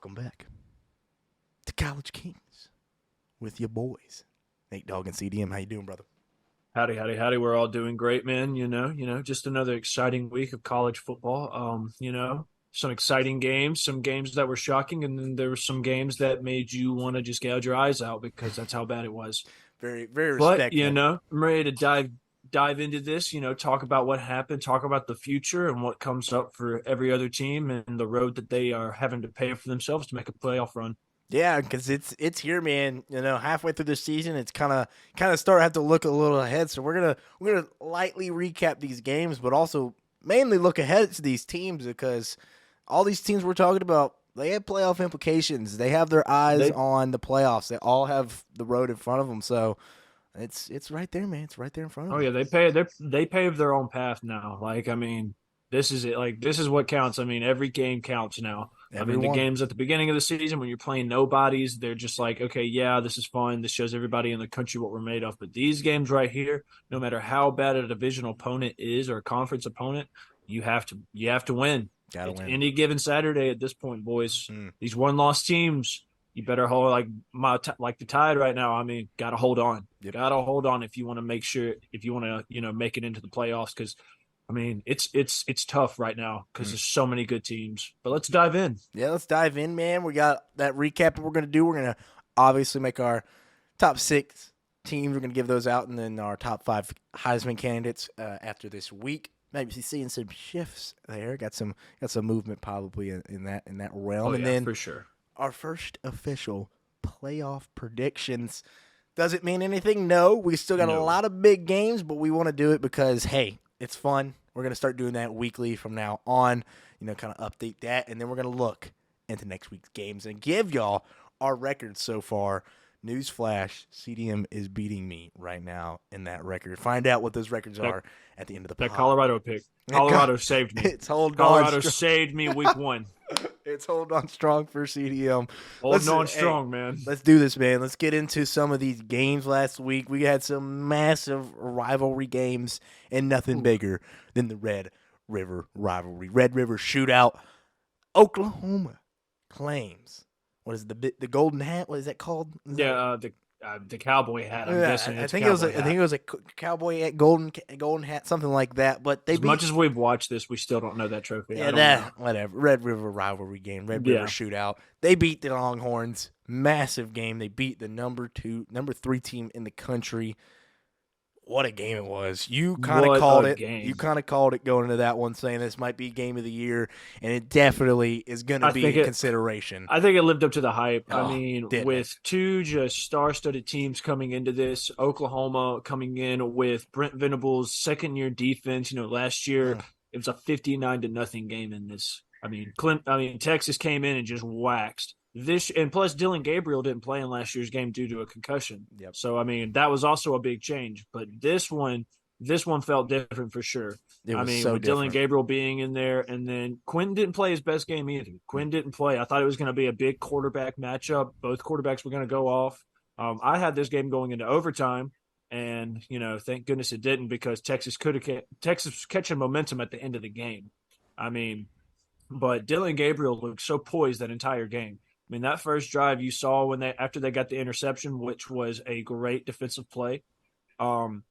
Welcome back to College Kings with your boys, Nate Dogg and CDM. How you doing, brother? Howdy, howdy, howdy. We're all doing great, man. Just another exciting week of college football. Some exciting games, some games that were shocking, and then there were some games that made you want to just gouge your eyes out because that's how bad it was. Very, very But, respectful. I'm ready to dive into this, talk about what happened, talk about the future and what comes up for every other team and the road that they are having to pay for themselves to make a playoff run. Yeah, because it's here, man. Halfway through the season, it's kind of start have to look a little ahead. So we're gonna lightly recap these games, but also mainly look ahead to these teams because all these teams we're talking about, they have playoff implications. They have their eyes They on the playoffs. They all have the road in front of them. So it's right there, man. It's right there in front of Oh them. yeah, they paved their own path now. This is it. Like this is what counts. I mean, every game counts now. I mean, the Everyone. games at the beginning of the season when you're playing nobodies, they're just like, okay, yeah, this is fun. This shows everybody in the country what we're made of. But these games right here, no matter how bad a divisional opponent is or a conference opponent, you have to win. Gotta It's win. any given Saturday at this point, boys. Mm. These one loss teams, you better hold like the Tide right now. I mean, gotta hold on. Yep. Gotta hold on if you want to make sure if you want to make it into the playoffs because I mean it's tough right now because there's so many good teams. But let's dive in. Yeah, let's dive in, man. We got that recap that we're going to do. We're going to obviously make our top 6 teams. We're going to give those out, and then our top 5 Heisman candidates after this week. Maybe seeing some shifts there. Got some movement probably in that realm. Oh And yeah, then for sure. our first official playoff predictions. Does it mean anything? No. We still got a No. lot of big games, but we want to do it because, hey, it's fun. We're going to start doing that weekly from now on, kind of update that. And then we're going to look into next week's games and give y'all our records so far. Newsflash, CDM is beating me right now in that record. Find out what those records That are at the end of the that pod. Colorado pick. Colorado saved me. It's holding on Colorado strong. saved me week 1. It's holding on strong for CDM. Holding on Hey, strong, man. let's do this, man. Let's get into some of these games last week. We had some massive rivalry games and nothing bigger than the Red River rivalry. Red River shootout. Oklahoma claims. What is the golden hat? What is that called? Is that Yeah, the cowboy hat. I'm guessing I it's think it was. cowboy I think it hat. was a cowboy hat, golden hat, something like that. But they As beat. much as we've watched this, we still don't know that trophy. Yeah, I don't know. whatever. Red River rivalry game, Red River Yeah. shootout. They beat the Longhorns. Massive game. They beat the number 3 team in the country. What a game it was. You kind of What called a it. game. You kind of called it going into that one, saying this might be game of the year, and it definitely is going to I be think in it. consideration. I think it lived up to the hype. I Oh, mean, didn't it? with 2 just star-studded teams coming into this, Oklahoma coming in with Brent Venables' second-year defense. Last year it was a 59-0 game in this. I mean, Texas came in and just waxed this, and plus Dylan Gabriel didn't play in last year's game due to a concussion. Yep. So I mean, that was also a big change. But this one felt different for sure. It I was mean, so with Dylan different. Gabriel being in there, and then Quinn didn't play his best game either. Quinn didn't play. I thought it was going to be a big quarterback matchup. Both quarterbacks were going to go off. I had this game going into overtime, and thank goodness it didn't because Texas was catching momentum at the end of the game. I mean, but Dylan Gabriel looked so poised that entire game. I mean, that first drive you saw after they got the interception, which was a great defensive play. Um,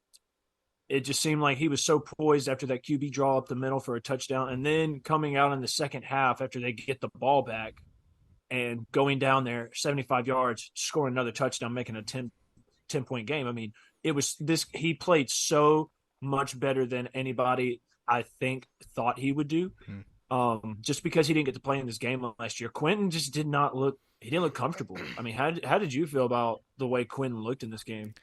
it just seemed like he was so poised after that QB draw up the middle for a touchdown. And then coming out in the second half after they get the ball back and going down there 75 yards, scoring another touchdown, making a 10-point game. I mean, he played so much better than anybody I think thought he would do. Just because he didn't get to play in this game last year. Quentin just didn't look comfortable. I mean, how did you feel about the way Quentin looked in this game?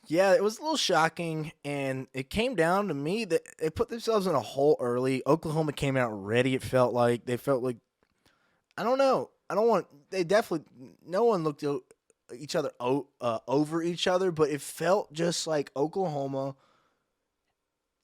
Yeah, it was a little shocking, and it came down to me that they put themselves in a hole early. Oklahoma came out ready. It felt like I don't know. I don't want. They definitely no one looked at each other over each other, but it felt just like Oklahoma.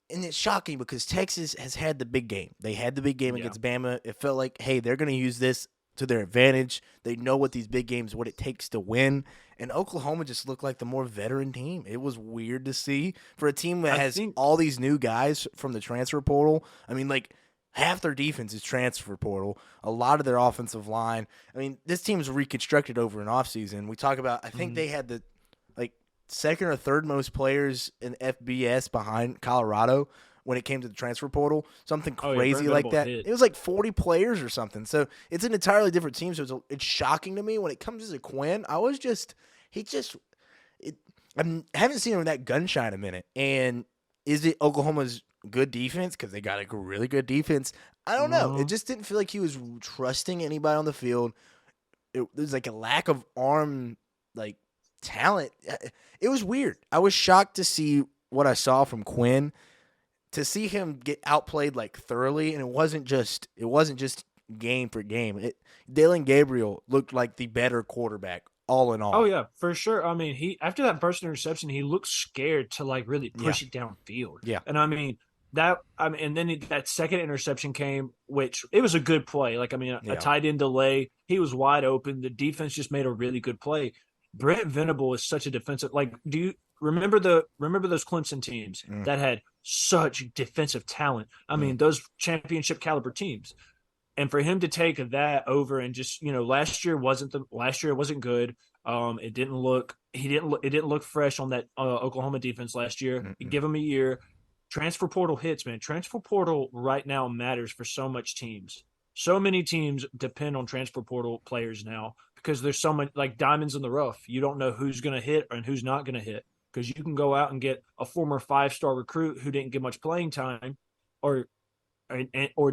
And it's shocking because Texas has had the big game. They had the big game Yeah. against Bama. It felt like, hey, they're going to use this to their advantage. They know what these big games, what it takes to win. And Oklahoma just looked like the more veteran team. It was weird to see for a team that I has think all these new guys from the transfer portal. I mean, like, half their defense is transfer portal. A lot of their offensive line. I mean, this team's reconstructed over an offseason. We talk about, I think they had the second or third most players in FBS behind Colorado when it came to the transfer portal. Something crazy like that. It was like 40 players or something. So it's an entirely different team. So it's shocking to me when it comes to Quinn. I haven't seen him that gun-shy in a minute. And is it Oklahoma's good defense? Because they got a really good defense. I don't know. It just didn't feel like he was trusting anybody on the field. There's like a lack of arm, talent. It was weird. I was shocked to see what I saw from Quinn, to see him get outplayed thoroughly, and it wasn't just game for game. Dalen Gabriel looked like the better quarterback all in all. Oh yeah, for sure. I mean, he after that first interception, he looked scared to really push it downfield. Yeah, and and then that second interception came, which it was a good play. A tight end delay. He was wide open. The defense just made a really good play. Brent Venable is such a defensive. Do you remember those Clemson teams that had such defensive talent? I mean, those championship caliber teams. And for him to take that over and just, last year it wasn't good. It didn't look fresh on that Oklahoma defense last year. Mm-hmm. You give him a year. Transfer portal hits, man. Transfer portal right now matters for so much teams. So many teams depend on transfer portal players now because there's so many diamonds in the rough. You don't know who's going to hit and who's not going to hit, because you can go out and get a former 5-star recruit who didn't get much playing time or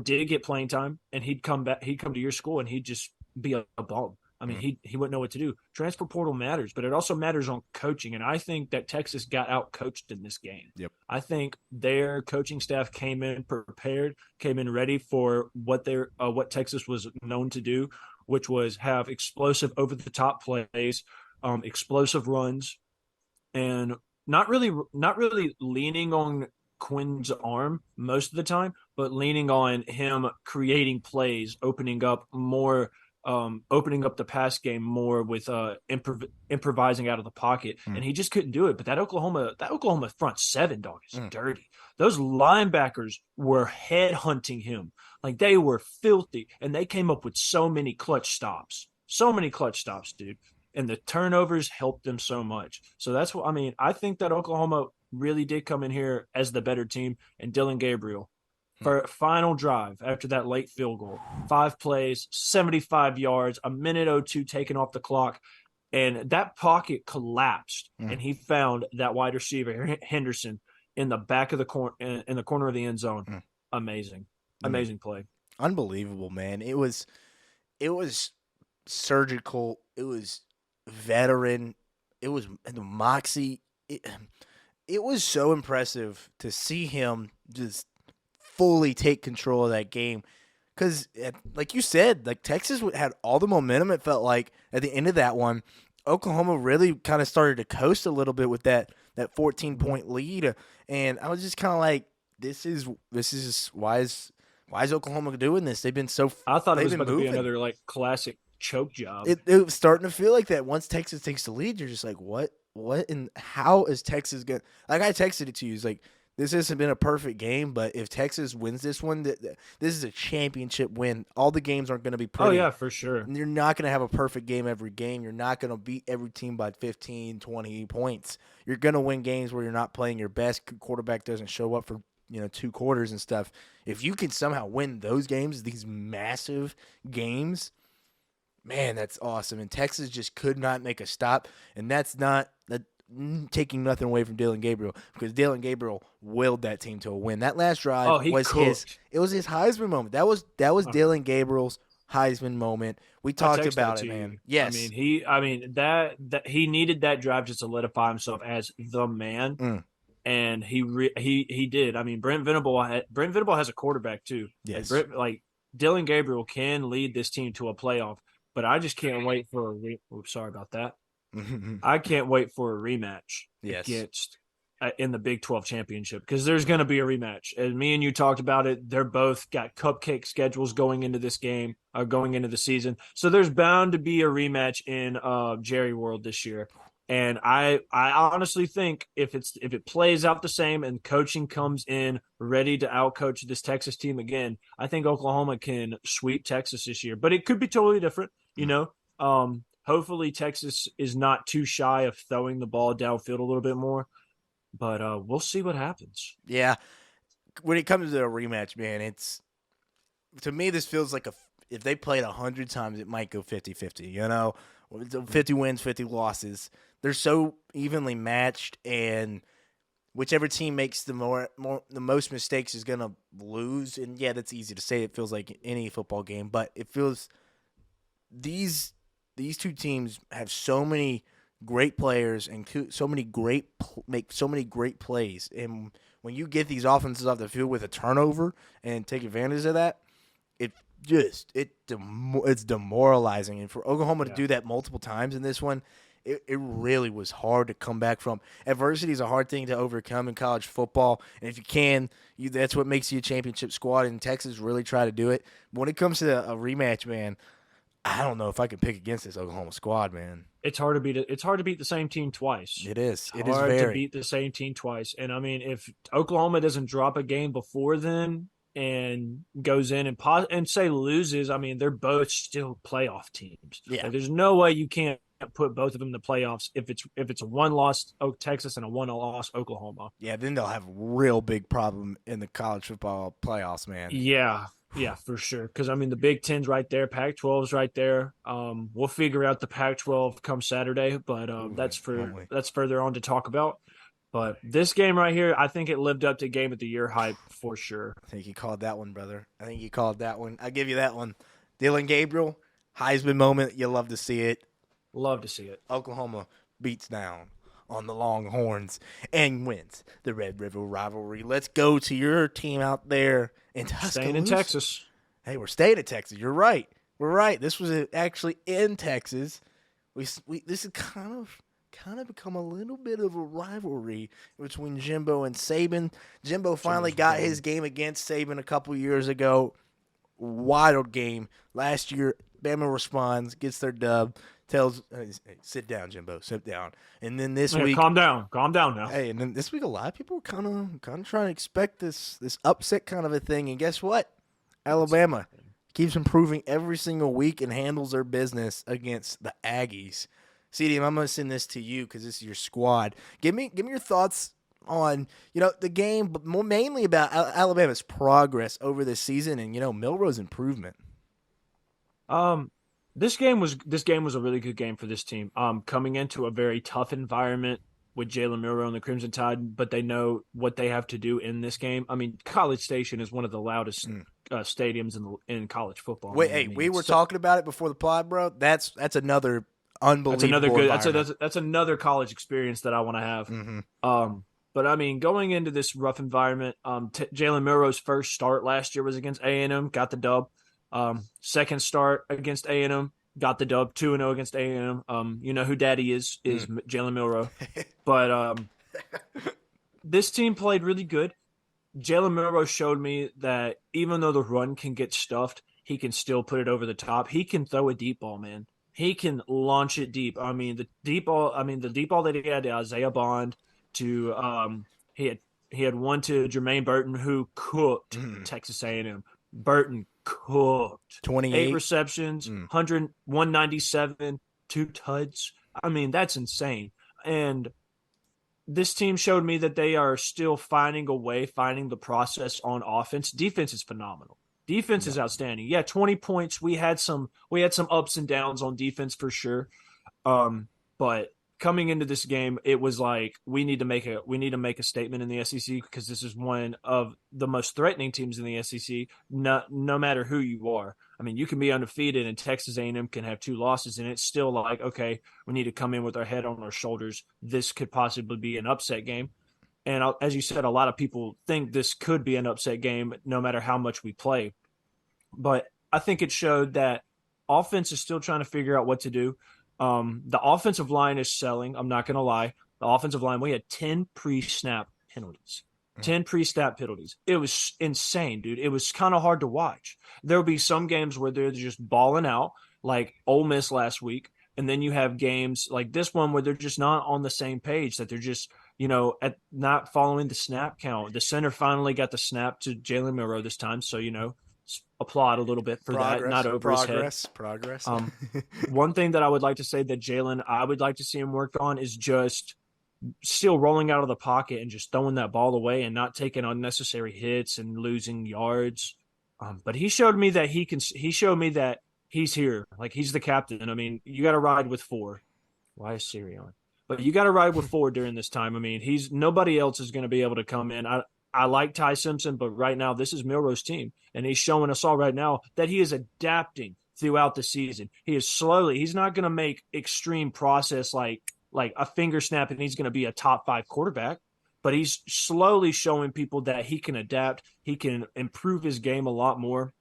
did get playing time, and he'd come to your school and he'd just be a bum. I mean, he wouldn't know what to do. Transfer portal matters, but it also matters on coaching. And I think that Texas got out coached in this game. Yep. I think their coaching staff came in prepared, came in ready for what Texas was known to do, which was have explosive over the top plays, explosive runs, and not really leaning on Quinn's arm most of the time, but leaning on him creating plays, opening up the pass game more with improvising out of the pocket, and he just couldn't do it. But that Oklahoma front seven, dog, is dirty. Those linebackers were head hunting him, they were filthy, and they came up with so many clutch stops, dude. And the turnovers helped them so much. So that's what I mean. I think that Oklahoma really did come in here as the better team, and Dillon Gabriel, for final drive after that late field goal, 5 plays, 75 yards, a minute 02 taken off the clock, and that pocket collapsed, and he found that wide receiver Henderson in the back of the corner, in the corner of the end zone. Amazing play, unbelievable, man. It was surgical. It was veteran. It was the moxie. It was so impressive to see him just fully take control of that game, because like you said, Texas had all the momentum. It felt like at the end of that one, Oklahoma really kind of started to coast a little bit with that 14-point lead, and I was just kind of like, this is why is Oklahoma doing this? They've been so. I thought it was about to be another classic choke job. It was starting to feel like that. Once Texas takes the lead, you're just like, what and how is Texas going to – I texted it to you. It's like, this hasn't been a perfect game, but if Texas wins this one, this is a championship win. All the games aren't going to be pretty. Oh, yeah, for sure. And you're not going to have a perfect game every game. You're not going to beat every team by 15, 20 points. You're going to win games where you're not playing your best. Quarterback doesn't show up for 2 quarters and stuff. If you can somehow win those games, these massive games – man, that's awesome. And Texas just could not make a stop. And that's not taking nothing away from Dillon Gabriel, because Dillon Gabriel willed that team to a win. That last drive was his Heisman moment. That was Dillon Gabriel's Heisman moment. We talked about it, man. Yes. That he needed that drive to solidify himself as the man. And he did. I mean, Brent Venable has a quarterback too. Yes. Dillon Gabriel can lead this team to a playoff. But I just can't wait for sorry about that. I can't wait for a rematch against in the Big 12 championship, because there's going to be a rematch. And me and you talked about it. They're both got cupcake schedules going into this game, going into the season. So there's bound to be a rematch in Jerry World this year. And I honestly think if it plays out the same and coaching comes in ready to outcoach this Texas team again, I think Oklahoma can sweep Texas this year. But it could be totally different, you know. Hopefully Texas is not too shy of throwing the ball downfield a little bit more. But we'll see what happens. Yeah. When it comes to a rematch, man, it's to me this feels like if they played 100 times, it might go 50-50, you know? 50 wins, 50 losses. They're so evenly matched, and whichever team makes the most mistakes is gonna lose. And yeah, that's easy to say. It feels like any football game, but it feels these two teams have so many great players and make so many great plays. And when you get these offenses off the field with a turnover and take advantage of that, it's demoralizing. And for Oklahoma to do that multiple times in this one, it really was hard to come back from. Adversity is a hard thing to overcome in college football, and if you can, that's what makes you a championship squad. And Texas really try to do it. But when it comes to a rematch, man, I don't know if I can pick against this Oklahoma squad, man. It's hard to beat the same team twice. It is. It is hard to beat the same team twice. And I mean, if Oklahoma doesn't drop a game before then and goes in and say loses, I mean, they're both still playoff teams. Yeah. Like, there's no way you can't put both of them in the playoffs if it's a one-loss Texas and a one-loss Oklahoma. Yeah, then they'll have a real big problem in the college football playoffs, man. Yeah, for sure. Because, I mean, the Big Ten's right there. Pac-12's right there. We'll figure out the Pac-12 come Saturday, but that's further on to talk about. But this game right here, I think it lived up to Game of the Year hype for sure. I think you called that one, brother. I think you called that one. I'll give you that one. Dillon Gabriel, Heisman moment. You love to see it. Love to see it. Oklahoma beats down on the Longhorns and wins the Red River Rivalry. Let's go to your team out there in Tuscaloosa. Staying in Texas. Hey, we're staying in Texas. You're right. We're right. This was actually in Texas. This is kind of become a little bit of a rivalry between Jimbo and Saban. Jimbo finally got his game against Saban a couple years ago. Wild game. Last year, Bama responds, gets their dub. Tells, hey, sit down, Jimbo, sit down. And then this week, calm down now. Hey, and then this week, a lot of people were kind of trying to expect this upset kind of a thing. And guess what? Alabama keeps improving every single week and handles their business against the Aggies. CDM, I'm gonna send this to you because this is your squad. Give me your thoughts on the game, but more mainly about Alabama's progress over this season and Milroe's improvement. This game was a really good game for this team. Coming into a very tough environment with Jalen Milroe and the Crimson Tide, but they know what they have to do in this game. I mean, College Station is one of the loudest stadiums in college football. Wait, we were talking about it before the pod, bro. That's another unbelievable. That's another college experience that I want to have. Mm-hmm. But I mean, going into this rough environment, Jalen Milroe's first start last year was against A&M, got the dub. Second start against A&M, got the dub. 2-0 against A&M. You know who daddy is Jalen Milroe. But this team played really good. Jalen Milroe showed me that even though the run can get stuffed, he can still put it over the top. He can throw a deep ball, man. He can launch it deep. I mean, the deep ball that he had to Isaiah Bond, to he had one to Jermaine Burton, who cooked Texas A&M. Burton cooked. 28 receptions, 197, 2 tuds. I mean, that's insane. And this team showed me that they are still finding the process on offense. Defense is phenomenal. Defense is outstanding. Yeah, 20 points. We had some ups and downs on defense for sure. But coming into this game, it was like we need to make a statement in the SEC because this is one of the most threatening teams in the SEC. No matter who you are, I mean, you can be undefeated and Texas A&M can have 2 losses, and it's still like, okay, we need to come in with our head on our shoulders. This could possibly be an upset game, and as you said, a lot of people think this could be an upset game, no matter how much we play. But I think it showed that offense is still trying to figure out what to do. The offensive line is selling. I'm not going to lie. The offensive line, we had 10 pre-snap penalties. 10 pre-snap penalties. It was insane, dude. It was kind of hard to watch. There'll be some games where they're just balling out, like Ole Miss last week. And then you have games like this one where they're just not on the same page, that they're just, at not following the snap count. The center finally got the snap to Jalen Milroe this time. So, applaud a little bit for that, not over his head. Progress. One thing that I would like to say that I would like to see him work on is just still rolling out of the pocket and just throwing that ball away and not taking unnecessary hits and losing yards. But he showed me that he showed me that he's here. Like, he's the captain. I mean, you got to ride with 4. Why is Siri on? But you got to ride with 4 during this time. I mean, nobody else is going to be able to come in. I like Ty Simpson, but right now this is Milroe's team, and he's showing us all right now that he is adapting throughout the season. He's not going to make extreme process like a finger snap and he's going to be a top 5 quarterback, but he's slowly showing people that he can adapt. He can improve his game a lot more.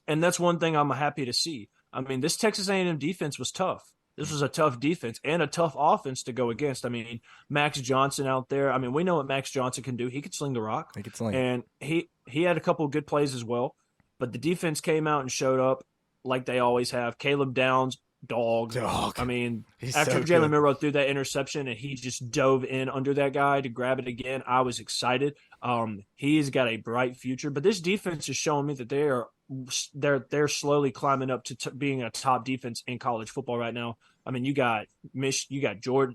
And that's one thing I'm happy to see. I mean, this Texas A&M defense was tough. This was a tough defense and a tough offense to go against. I mean, Max Johnson out there. I mean, we know what Max Johnson can do. He could sling the rock. He could sling. And he had a couple of good plays as well. But the defense came out and showed up like they always have. Caleb Downs, dog. I mean, after Jalen Milroe threw that interception and he just dove in under that guy to grab it again, I was excited. He's got a bright future. But this defense is showing me that they're slowly climbing up to being a top defense in college football right now. I mean, you got Georgia,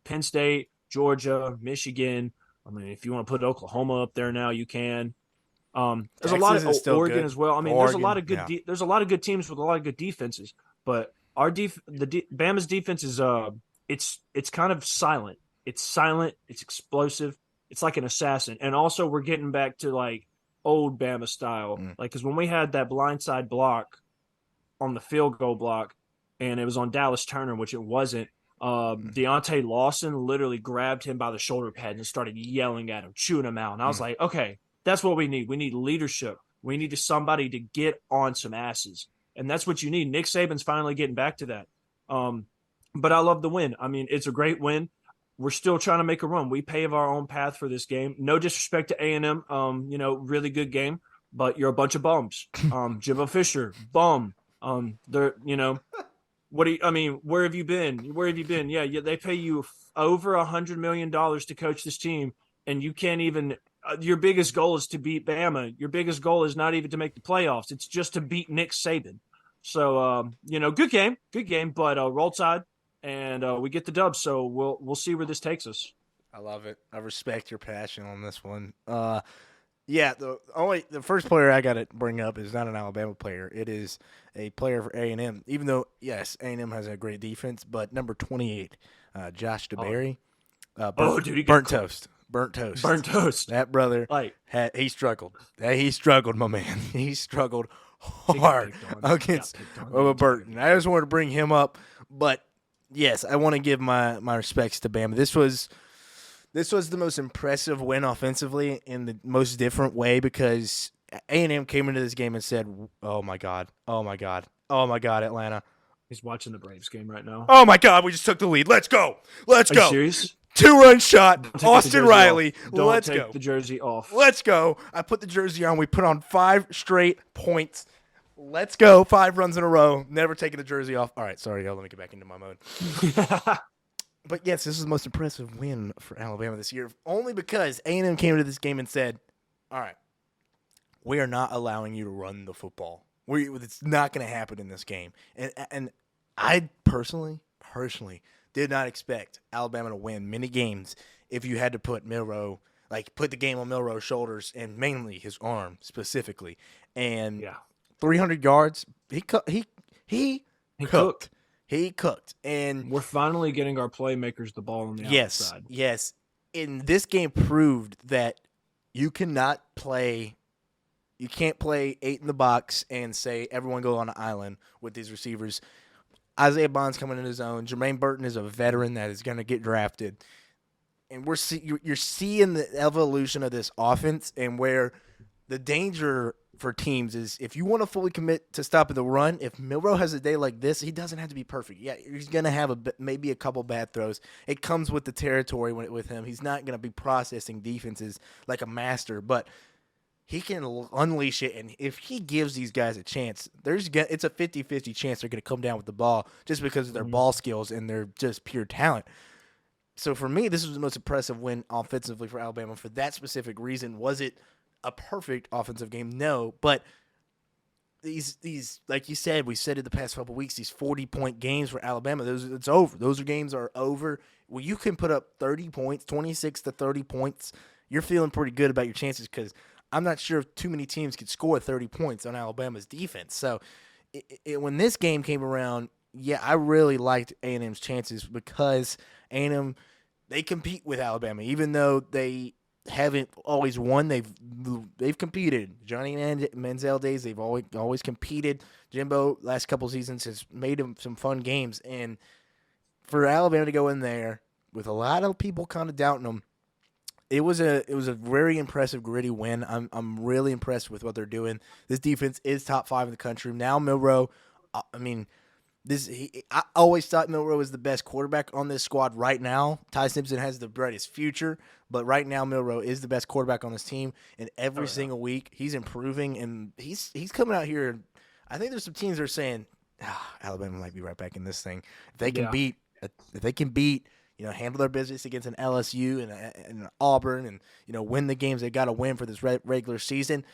Penn State, Georgia, Michigan. I mean, if you want to put Oklahoma up there now, you can. There's a lot of Oregon good as well. I mean, there's a lot of good there's a lot of good teams with a lot of good defenses, but Bama's defense is it's kind of silent. It's silent. It's explosive. It's like an assassin. And also, we're getting back to like old Bama style, like, because when we had that blindside block on the field goal block, and it was on Dallas Turner, which it wasn't. Deontay Lawson literally grabbed him by the shoulder pad and started yelling at him, chewing him out. And I was like, okay, that's what we need. We need leadership. We need somebody to get on some asses. And that's what you need. Nick Saban's finally getting back to that. But I love the win. I mean, it's a great win. We're still trying to make a run. We pave our own path for this game. No disrespect to A&M. Really good game, but you're a bunch of bums. Jimbo Fisher, bum. Where have you been? Yeah, they pay you over $100 million to coach this team, and you can't even your biggest goal is to beat Bama. Your biggest goal is not even to make the playoffs. It's just to beat Nick Saban. So, good game, but Roll Tide, and we get the dub. So we'll see where this takes us. I love it. I respect your passion on this one. The first player I got to bring up is not an Alabama player. It is a player for A&M. Even though, yes, A&M has a great defense, but number 28, Josh DeBerry, burnt toast. That brother, he struggled. He struggled, my man. He struggled hard against Burton. I just wanted to bring him up, but yes, I want to give my respects to Bama. This was the most impressive win offensively in the most different way, because A&M came into this game and said, "Oh my God, Atlanta." He's watching the Braves game right now. Oh my God, we just took the lead. Let's go. Are you serious? 2-run shot. Austin Riley. Let's go. Don't take the jersey off. Let's go. I put the jersey on. We put on 5 straight points. Let's go. 5 runs in a row. Never taking the jersey off. All right, sorry, y'all. Let me get back into my mode. But yes, this is the most impressive win for Alabama this year, only because A&M came into this game and said, all right, we are not allowing you to run the football. It's not going to happen in this game. And I personally did not expect Alabama to win many games if you had to put the game on Milroe's shoulders, and mainly his arm specifically. And 300 yards, he cooked. He cooked. And we're finally getting our playmakers the ball on the outside. Yes. And this game proved that you can't play 8 in the box and say everyone go on an island with these receivers. Isaiah Bond's coming in his own. Jermaine Burton is a veteran that is going to get drafted. And you're seeing the evolution of this offense, and where the danger for teams is, if you want to fully commit to stopping the run, if Milroe has a day like this, he doesn't have to be perfect. Yeah, he's going to have maybe a couple bad throws. It comes with the territory with him. He's not going to be processing defenses like a master. But he can unleash it, and if he gives these guys a chance, it's a 50-50 chance they're going to come down with the ball just because of their ball skills and their just pure talent. So for me, this was the most impressive win offensively for Alabama for that specific reason. Was it a perfect offensive game? No, but these like you said, we said in the past couple of weeks, these 40-point games for Alabama, it's over. Those games are over. When you can put up 30 points, 26 to 30 points, you're feeling pretty good about your chances because I'm not sure if too many teams could score 30 points on Alabama's defense. So when this game came around, yeah, I really liked A&M's chances because A&M, they compete with Alabama. Even though they haven't always won, they've competed. Johnny Manziel days, they've always competed. Jimbo, last couple seasons, has made them some fun games. And for Alabama to go in there with a lot of people kind of doubting them, it was a very impressive, gritty win. I'm really impressed with what they're doing. This defense is top 5 in the country. Now Milroe, I mean, I always thought Milroe was the best quarterback on this squad right now. Ty Simpson has the brightest future, but right now Milroe is the best quarterback on this team. And every single week he's improving, and he's coming out here. I think there's some teams that are saying, Alabama might be right back in this thing if they can beat. Handle their business against an LSU and an Auburn and, win the games they got to win for this regular season.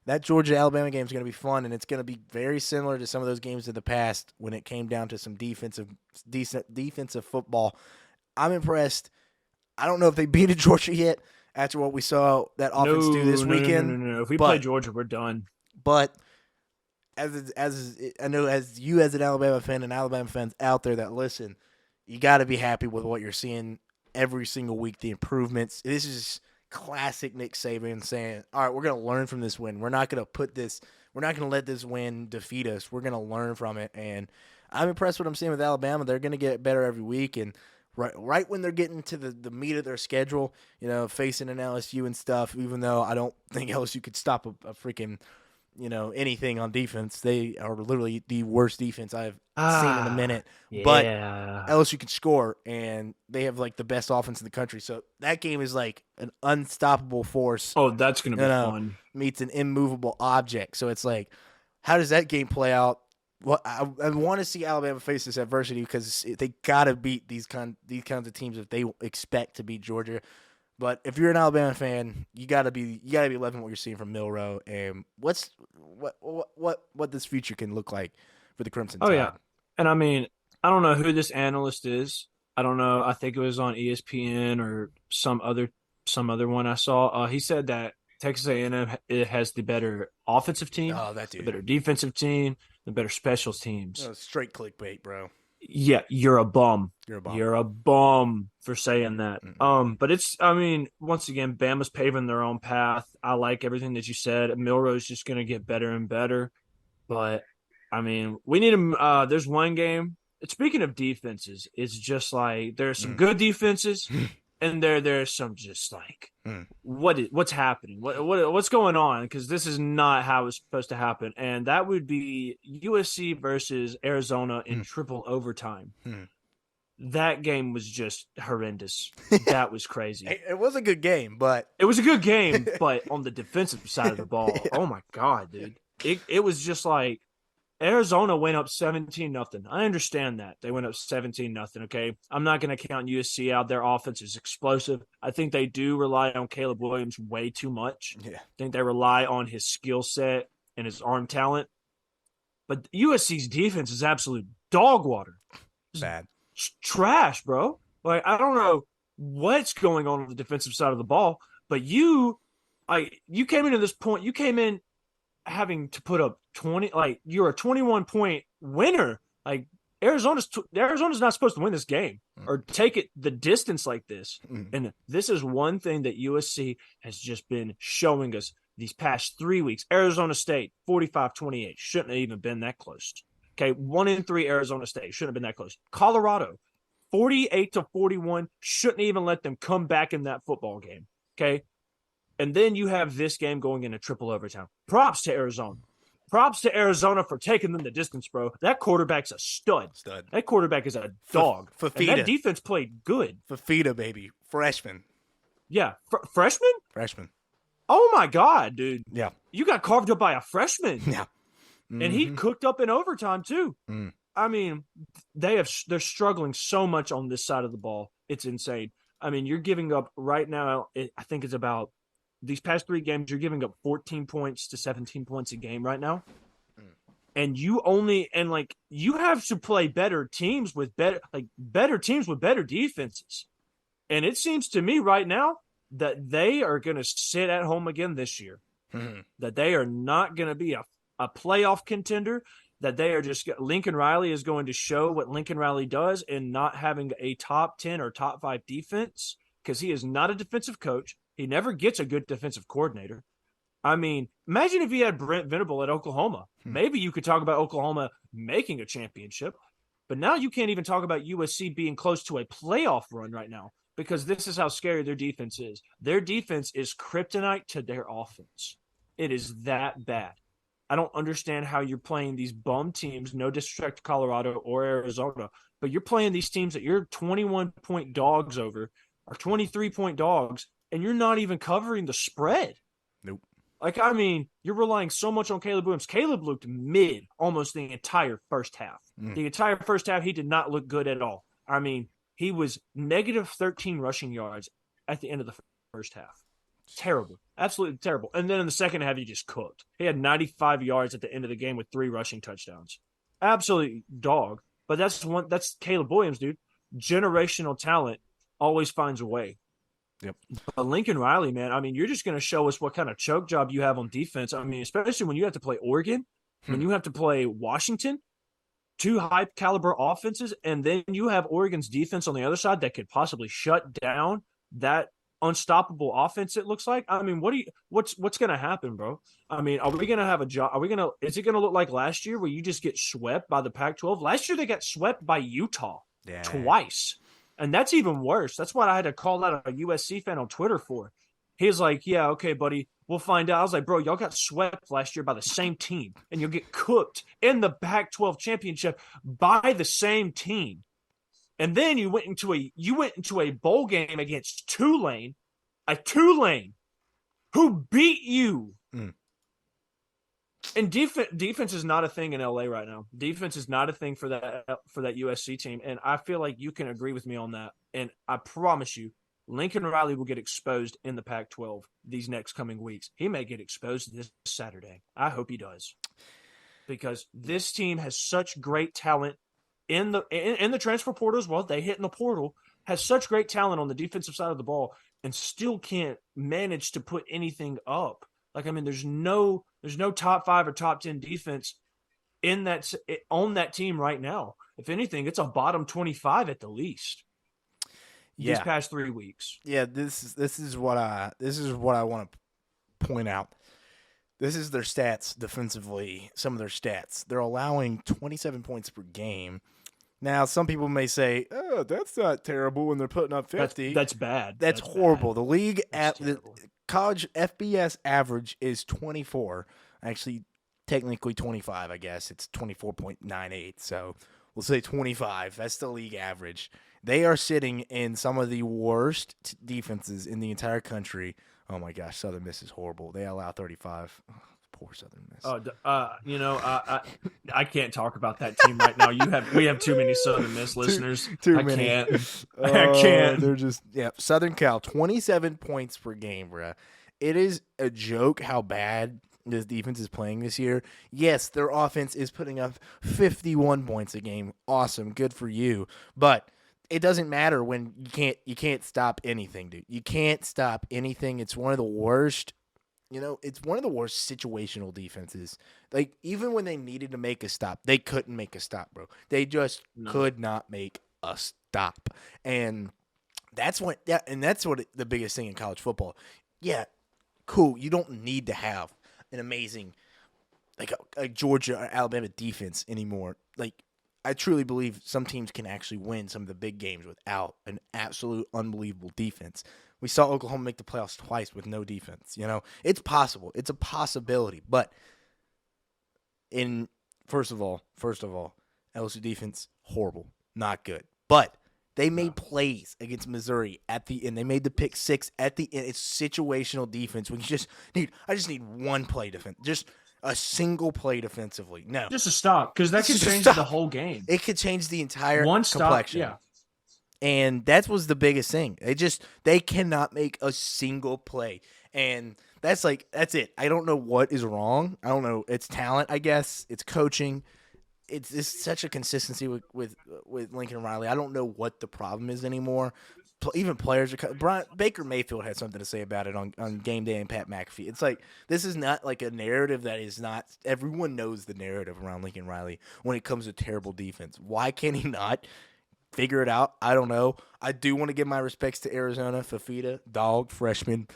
That Georgia-Alabama game is going to be fun, and it's going to be very similar to some of those games in the past when it came down to some decent defensive football. I'm impressed. I don't know if they beat Georgia yet after what we saw that offense do this weekend. No. If we play Georgia, we're done. But as I know, as you as an Alabama fan and Alabama fans out there that listen, you got to be happy with what you're seeing every single week, the improvements. This is classic Nick Saban saying, all right, we're going to learn from this win. We're not going to let this win defeat us. We're going to learn from it. And I'm impressed with what I'm seeing with Alabama. They're going to get better every week. And right when they're getting to the meat of their schedule, facing an LSU and stuff, even though I don't think LSU could stop a freaking anything on defense. They are literally the worst defense I've seen in a minute. Yeah. But LSU can score, and they have like the best offense in the country. So that game is like an unstoppable force. Oh, that's going to be fun. Meets an immovable object. So it's like, how does that game play out? Well, I want to see Alabama face this adversity because they got to beat these kinds of teams if they expect to beat Georgia. But if you're an Alabama fan, you gotta be loving what you're seeing from Milroe and what this future can look like for the Crimson Tide. Oh yeah, and I mean, I don't know who this analyst is. I don't know. I think it was on ESPN or some other one I saw. He said that Texas A&M has the better offensive team, the better defensive team, the better special teams. Straight clickbait, bro. Yeah, you're a bum. You're a bum for saying that. Mm-hmm. But once again, Bama's paving their own path. I like everything that you said. Milroe's just going to get better and better. But, I mean, we need him. There's one game. Speaking of defenses, it's just like there's some good defenses, and there's some just like what's happening? What's going on? Because this is not how it's supposed to happen. And that would be USC versus Arizona in triple overtime. That game was just horrendous. That was crazy. It was a good game, but it was a good game, but on the defensive side of the ball, oh my God, dude. It was just like Arizona went up 17-0. I understand that. They went up 17-0, okay? I'm not going to count USC out. Their offense is explosive. I think they do rely on Caleb Williams way too much. Yeah. I think they rely on his skill set and his arm talent. But USC's defense is absolute dog water. Bad. It's trash, bro. Like, I don't know what's going on the defensive side of the ball, but you came into this point, you came in having to put up 20, like you're a 21-point winner. Like Arizona's not supposed to win this game or take it the distance like this. And this is one thing that USC has just been showing us these past 3 weeks. Arizona State 45-28 shouldn't have even been that close. Okay, 1-3 Arizona State shouldn't have been that close. Colorado 48-41 shouldn't even let them come back in that football game. Okay. And then you have this game going into triple overtime. Props to Arizona. Props to Arizona for taking them the distance, bro. That quarterback's a stud. That quarterback is a dog. And that defense played good. Fafita, baby. Freshman. Yeah. Freshman? Freshman. Oh my God, dude. Yeah. You got carved up by a freshman. Yeah. And he cooked up in overtime too. Mm. I mean, they're struggling so much on this side of the ball. It's insane. I mean, you're giving up right now, I think it's about these past 3 games, you're giving up 14 points to 17 points a game right now. And you have to play better teams with better defenses. And it seems to me right now that they are going to sit at home again this year. That they are not going to be a playoff contender, that they are just Lincoln Riley is going to show what Lincoln Riley does in not having a top 10 or top 5 defense, because he is not a defensive coach. He never gets a good defensive coordinator. I mean, imagine if he had Brent Venable at Oklahoma. Maybe you could talk about Oklahoma making a championship, but now you can't even talk about USC being close to a playoff run right now, because this is how scary their defense is. Their defense is kryptonite to their offense. It is that bad. I don't understand how you're playing these bum teams, no disrespect to Colorado or Arizona, but you're playing these teams that you're 21-point dogs over or 23-point dogs, and you're not even covering the spread. Nope. Like, I mean, you're relying so much on Caleb Williams. Caleb looked mid almost the entire first half. The entire first half, he did not look good at all. I mean, he was negative 13 rushing yards at the end of the first half. Terrible. Absolutely terrible. And then in the second half, he just cooked. He had 95 yards at the end of the game with 3 rushing touchdowns. Absolutely dog. But that's Caleb Williams, dude. Generational talent always finds a way. Yep. But Lincoln Riley, man, I mean, you're just going to show us what kind of choke job you have on defense. I mean, especially when you have to play Oregon, when you have to play Washington, 2 high caliber offenses, and then you have Oregon's defense on the other side that could possibly shut down that unstoppable offense. It looks like. I mean, what's going to happen, bro? I mean, are we going to have a job? Is it going to look like last year where you just get swept by the Pac-12? Last year they got swept by Utah twice. And that's even worse. That's what I had to call out a USC fan on Twitter for. He's like, yeah, okay, buddy, we'll find out. I was like, bro, y'all got swept last year by the same team, and you'll get cooked in the Pac-12 championship by the same team. And then you went into a bowl game against Tulane, a Tulane who beat you. And defense is not a thing in LA right now. Defense is not a thing for that USC team, and I feel like you can agree with me on that. And I promise you, Lincoln Riley will get exposed in the Pac-12 these next coming weeks. He may get exposed this Saturday. I hope he does, because this team has such great talent in the transfer portal as well. They hit in the portal, has such great talent on the defensive side of the ball, and still can't manage to put anything up. Like, I mean, there's no top 5 or top 10 defense on that team right now. If anything, it's a bottom 25 at the least. These past 3 weeks. Yeah, this is what I want to point out. This is their stats defensively. Some of their stats. They're allowing 27 points per game. Now, some people may say, "Oh, that's not terrible," when they're putting up 50. That's bad. That's horrible. Bad. The league the college FBS average is 24. Actually, technically 25. I guess it's 24.98. So we'll say 25. That's the league average. They are sitting in some of the worst defenses in the entire country. Oh my gosh, Southern Miss is horrible. They allow 35. Oh, poor Southern Miss. I can't talk about that team right now. We have too many Southern Miss listeners. Too many. I can't. They're just Southern Cal, 27 points per game, bruh. It is a joke how bad this defense is playing this year. Yes, their offense is putting up 51 points a game. Awesome, good for you. But it doesn't matter when you can't stop anything, dude. You can't stop anything. It's one of the worst. It's one of the worst situational defenses. Like, even when they needed to make a stop, they couldn't make a stop, bro. They just could not make a stop. And that's what the biggest thing in college football. Yeah, cool. You don't need to have an amazing, like a Georgia or Alabama defense anymore. Like, I truly believe some teams can actually win some of the big games without an absolute unbelievable defense. We saw Oklahoma make the playoffs twice with no defense. It's possible. It's a possibility. But first of all, LSU defense, horrible, not good. But They made plays against Missouri at the end. They made the pick 6 at the end. It's situational defense. I just need one play defense. Just a single play defensively. No. Just a stop, because that could change the whole game. It could change the entire one stop, complexion. Yeah. And that was the biggest thing. They cannot make a single play. And that's it. I don't know what is wrong. I don't know. It's talent, I guess. It's coaching. It's such a consistency with Lincoln Riley. I don't know what the problem is anymore. Even players are. Baker Mayfield had something to say about it on game day and Pat McAfee. It's like, this is not like a narrative that is not. Everyone knows the narrative around Lincoln Riley when it comes to terrible defense. Why can he not figure it out? I don't know. I do want to give my respects to Arizona. Fafita, Dog, freshman,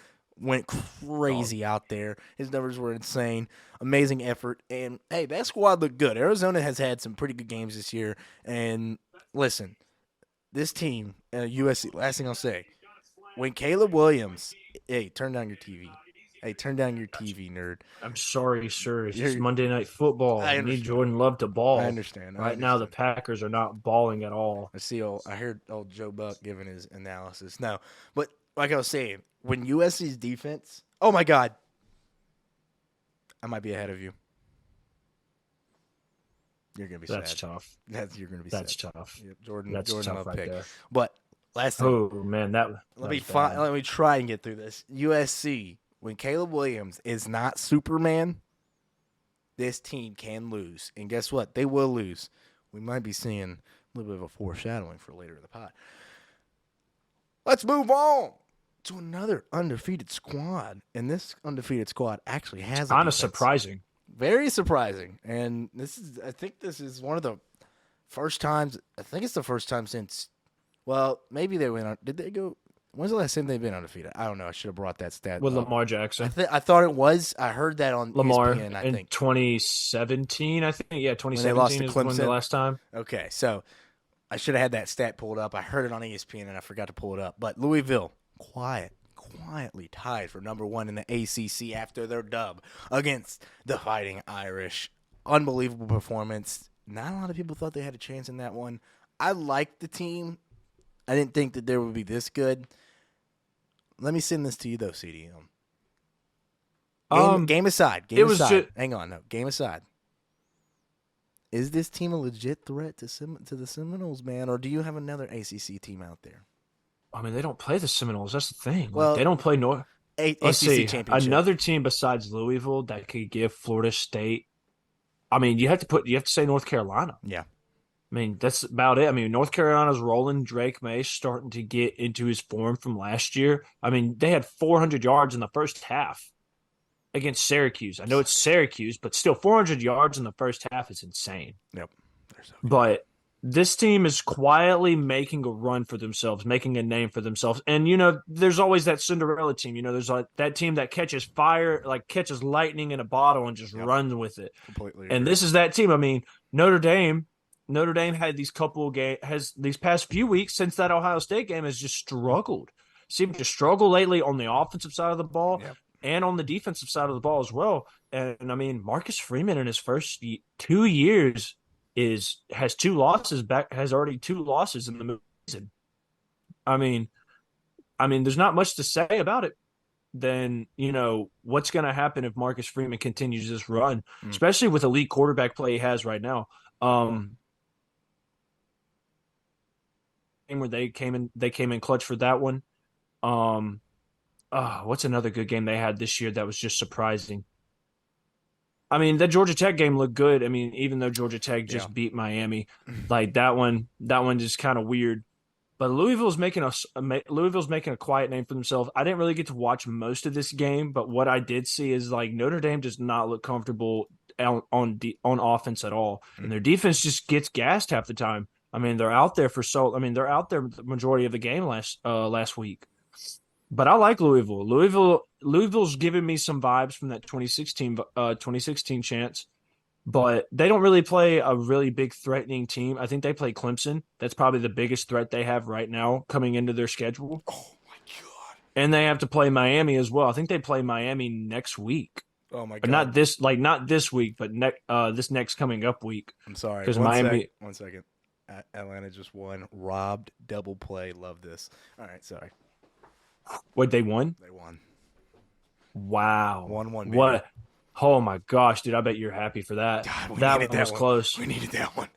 went crazy out there. His numbers were insane. Amazing effort. And, hey, that squad looked good. Arizona has had some pretty good games this year. And, listen, this team, USC, last thing I'll say, when Caleb Williams – hey, turn down your TV. Hey, turn down your TV, nerd. I'm sorry, sir. It's Monday Night Football. I need Jordan Love to ball. I understand. Right now, the Packers are not balling at all. I heard old Joe Buck giving his analysis. No, but like I was saying, when USC's defense – oh, my God. I might be ahead of you. You're going to be sad. That's tough. You're going to be That's sad. tough. Yep, Jordan tough right pick. there. But last time. Oh, man. Let me try and get through this. USC, when Caleb Williams is not Superman, this team can lose. And guess what? They will lose. We might be seeing a little bit of a foreshadowing for later in the pod. Let's move on to another undefeated squad. And this undefeated squad actually has a defense. Surprising. Very surprising. And I think this is one of the first times, I think it's the first time since, well, maybe they went on, did they go, when's the last time they've been undefeated? I don't know. I should have brought that stat With up. Lamar Jackson. I thought it was. I heard that on Lamar ESPN, I in think. 2017, I think. Yeah, 2017 when they lost to is Clemson. when the last time. Okay, so I should have had that stat pulled up. I heard it on ESPN, and I forgot to pull it up. But Louisville, quietly tied for number 1 in the ACC after their dub against the Fighting Irish. Unbelievable performance. Not a lot of people thought they had a chance in that one. I liked the team. I didn't think that they would be this good. Let me send this to you, though, CDM. Game aside. Hang on. No, game aside. Is this team a legit threat to the Seminoles, man, or do you have another ACC team out there? I mean, they don't play the Seminoles. That's the thing. Well, they don't play North. ACC championship. Another team besides Louisville that could give Florida State. I mean, you have to say North Carolina. Yeah. I mean, that's about it. I mean, North Carolina's rolling. Drake May starting to get into his form from last year. I mean, they had 400 yards in the first half against Syracuse. I know it's Syracuse, but still 400 yards in the first half is insane. Yep. But this team is quietly making a run for themselves, making a name for themselves. And, there's always that Cinderella team. There's that team that catches fire, catches lightning in a bottle and just runs with it. Completely. And this is that team. I mean, Notre Dame had these these past few weeks since that Ohio State game has just struggled. Seemed to struggle lately on the offensive side of the ball and on the defensive side of the ball as well. And I mean, Marcus Freeman in his first 2 years has already 2 losses in the season. I mean, there's not much to say about it. Then what's going to happen if Marcus Freeman continues this run, especially with elite quarterback play he has right now. Where they came in clutch for that one. What's another good game they had this year that was just surprising? I mean, that Georgia Tech game looked good. I mean, even though Georgia Tech just beat Miami, that one just kind of weird. But Louisville's making a quiet name for themselves. I didn't really get to watch most of this game, but what I did see is Notre Dame does not look comfortable on offense at all, and their defense just gets gassed half the time. I mean, they're out there they're out there the majority of the game last week. But I like Louisville. Louisville's giving me some vibes from that 2016 chance. But they don't really play a really big threatening team. I think they play Clemson. That's probably the biggest threat they have right now coming into their schedule. Oh, my God. And they have to play Miami as well. I think they play Miami next week. Oh, my God. But not this week, but this next coming up week. I'm sorry. Because Miami. 1 second. Atlanta just won. Robbed double play. Love this. All right, sorry. What, they won? They won. Wow. 1-1, baby. What? Oh my gosh, dude! I bet you're happy for that. God, we That needed one that was one. close. We needed that one.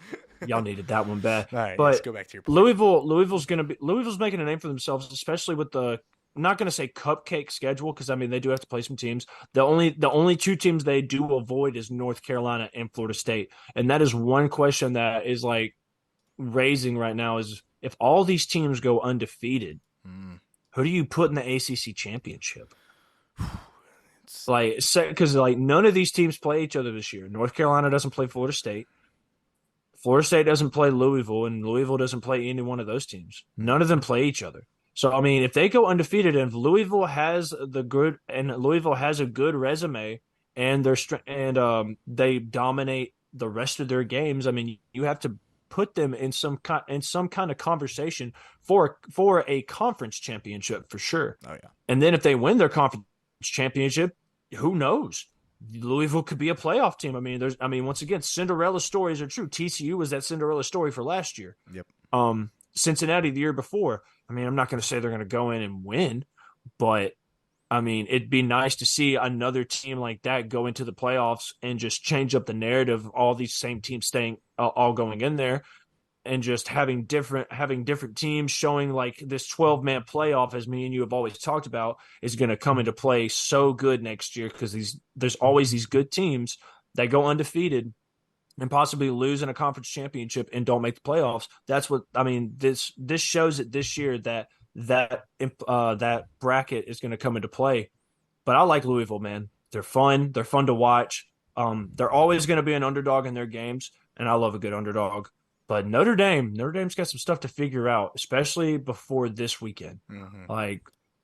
Y'all needed that one bad. All right, yes, But go back to your point. Louisville's making a name for themselves, especially with the, I'm not going to say cupcake schedule, because I mean they do have to play some teams. The only two teams they do avoid is North Carolina and Florida State, and that is one question that is like raising right now is if all these teams go undefeated, who do you put in the ACC championship? Like, because like none of these teams play each other this year. North Carolina doesn't play Florida State. Florida State doesn't play Louisville, and Louisville doesn't play any one of those teams. None of them play each other. So I mean, if they go undefeated, and if Louisville has a good resume, and they dominate the rest of their games, I mean, you have to put them in some kind of conversation for a conference championship for sure. Oh yeah. And then if they win their conference championship, who knows? Louisville could be a playoff team. I mean, once again, Cinderella stories are true. TCU was that Cinderella story for last year. Yep. Cincinnati the year before. I mean, I'm not going to say they're going to go in and win, but I mean, it'd be nice to see another team like that go into the playoffs and just change up the narrative. All these same teams staying, all going in there, and just having different teams showing like this 12-man playoff, as me and you have always talked about, is going to come into play so good next year, because there's always these good teams that go undefeated and possibly lose in a conference championship and don't make the playoffs. That's what I mean. This shows it this year that bracket is going to come into play. But I like Louisville, man. They're fun. They're fun to watch. They're always going to be an underdog in their games, and I love a good underdog. But Notre Dame's got some stuff to figure out, especially before this weekend. Mm-hmm. Like,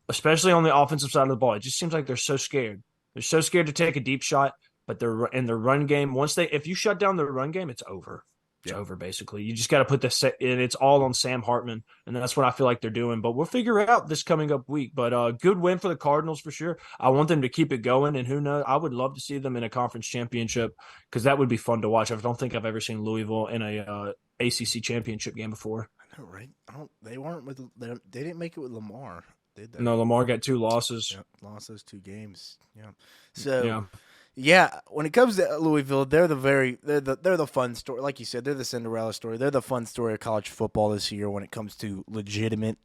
especially on the offensive side of the ball. It just seems like they're so scared. They're so scared to take a deep shot, but they're in the run game. If you shut down the run game, it's over. It's over, basically. You just got to put this in. It's all on Sam Hartman, and that's what I feel like they're doing. But we'll figure it out this coming up week. But good win for the Cardinals for sure. I want them to keep it going, and who knows? I would love to see them in a conference championship, because that would be fun to watch. I don't think I've ever seen Louisville in a ACC championship game before. I know, right? They weren't with. They didn't make it with Lamar, did they? No, Lamar got 2 losses. Yep, lost those 2 games. Yeah. So. Yeah, when it comes to Louisville, they're the fun story. Like you said, they're the Cinderella story. They're the fun story of college football this year when it comes to legitimate,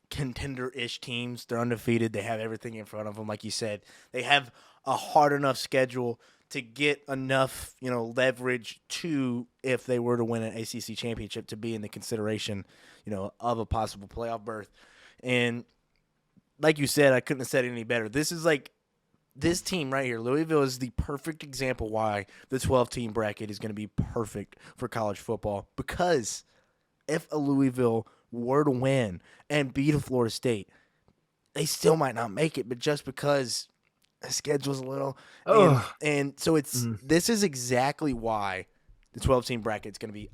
contender-ish teams. They're undefeated. They have everything in front of them. Like you said, they have a hard enough schedule to get enough, leverage to, if they were to win an ACC championship, to be in the consideration, of a possible playoff berth. And like you said, I couldn't have said it any better. This team right here, Louisville, is the perfect example why the 12-team bracket is going to be perfect for college football. Because if a Louisville were to win and beat a Florida State, they still might not make it. But just because the schedule's a little, and so this is exactly why the 12-team bracket is going to be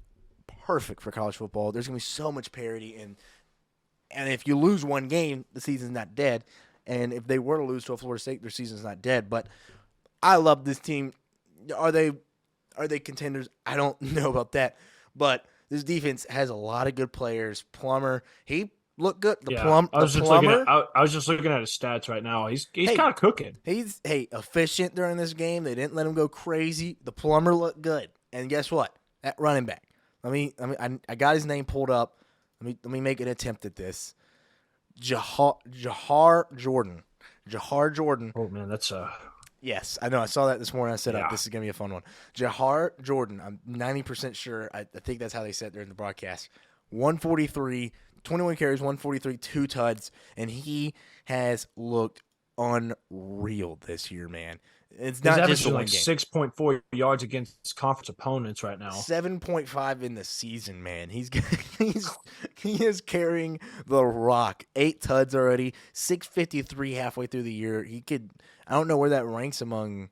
perfect for college football. There's going to be so much parity, and if you lose one game, the season's not dead. And if they were to lose to a Florida State, their season's not dead. But I love this team. Are they contenders? I don't know about that. But this defense has a lot of good players. Plummer, he looked good. I was just looking at his stats right now. He's kind of cooking. He's efficient during this game. They didn't let him go crazy. The Plummer looked good. And guess what? That running back. I got his name pulled up. Let me make an attempt at this. Jahar Jordan. Oh man, that's Yes, I know. I saw that this morning. I said, this is going to be a fun one. Jahar Jordan. I'm 90% sure. I think that's how they said it during the broadcast. 143, 21 carries, 143, 2 tuds, and he has looked unreal this year, man. It's not just a one game. 6.4 yards against conference opponents right now. 7.5 in the season, man. He is carrying the rock. 8 tuds already. 653 halfway through the year. I don't know where that ranks among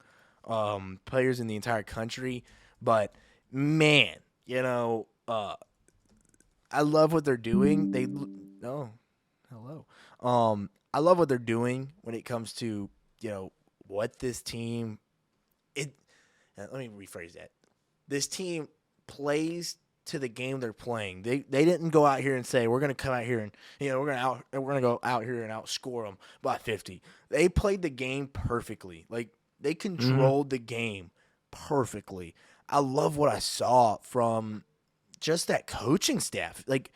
players in the entire country, but man, I love what they're doing. I love what they're doing when it comes to what this team. Let me rephrase that. This team plays to the game they're playing. They didn't go out here and say we're going to come out here and we're going to go out here and outscore them by 50. They played the game perfectly. Like they controlled the game perfectly. I love what I saw from just that coaching staff. Like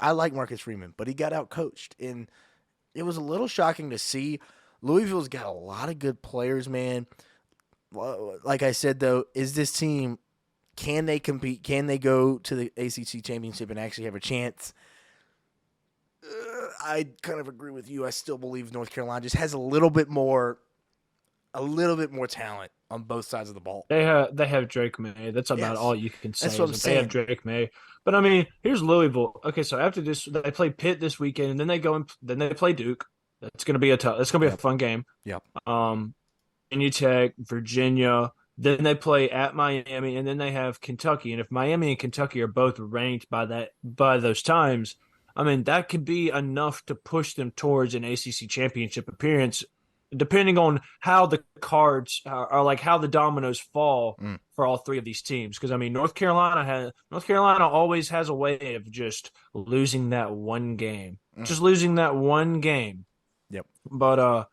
I like Marcus Freeman, but he got out coached, and it was a little shocking to see. Louisville's got a lot of good players, man. Like I said, though, is this team, can they compete? Can they go to the ACC championship and actually have a chance? I kind of agree with you. I still believe North Carolina just has a little bit more talent on both sides of the ball. They have Drake May. That's about all you can say. That's what I'm saying. They have Drake May. But I mean, here's Louisville. Okay, so after this, they play Pitt this weekend, and then they play Duke. That's gonna be a fun game. Yep. Virginia Tech, Virginia. Then they play at Miami, and then they have Kentucky. And if Miami and Kentucky are both ranked by those times, I mean that could be enough to push them towards an ACC championship appearance, depending on how the cards are, like how the dominoes fall for all three of these teams. Because I mean, North Carolina always has a way of just losing that one game, Yep. But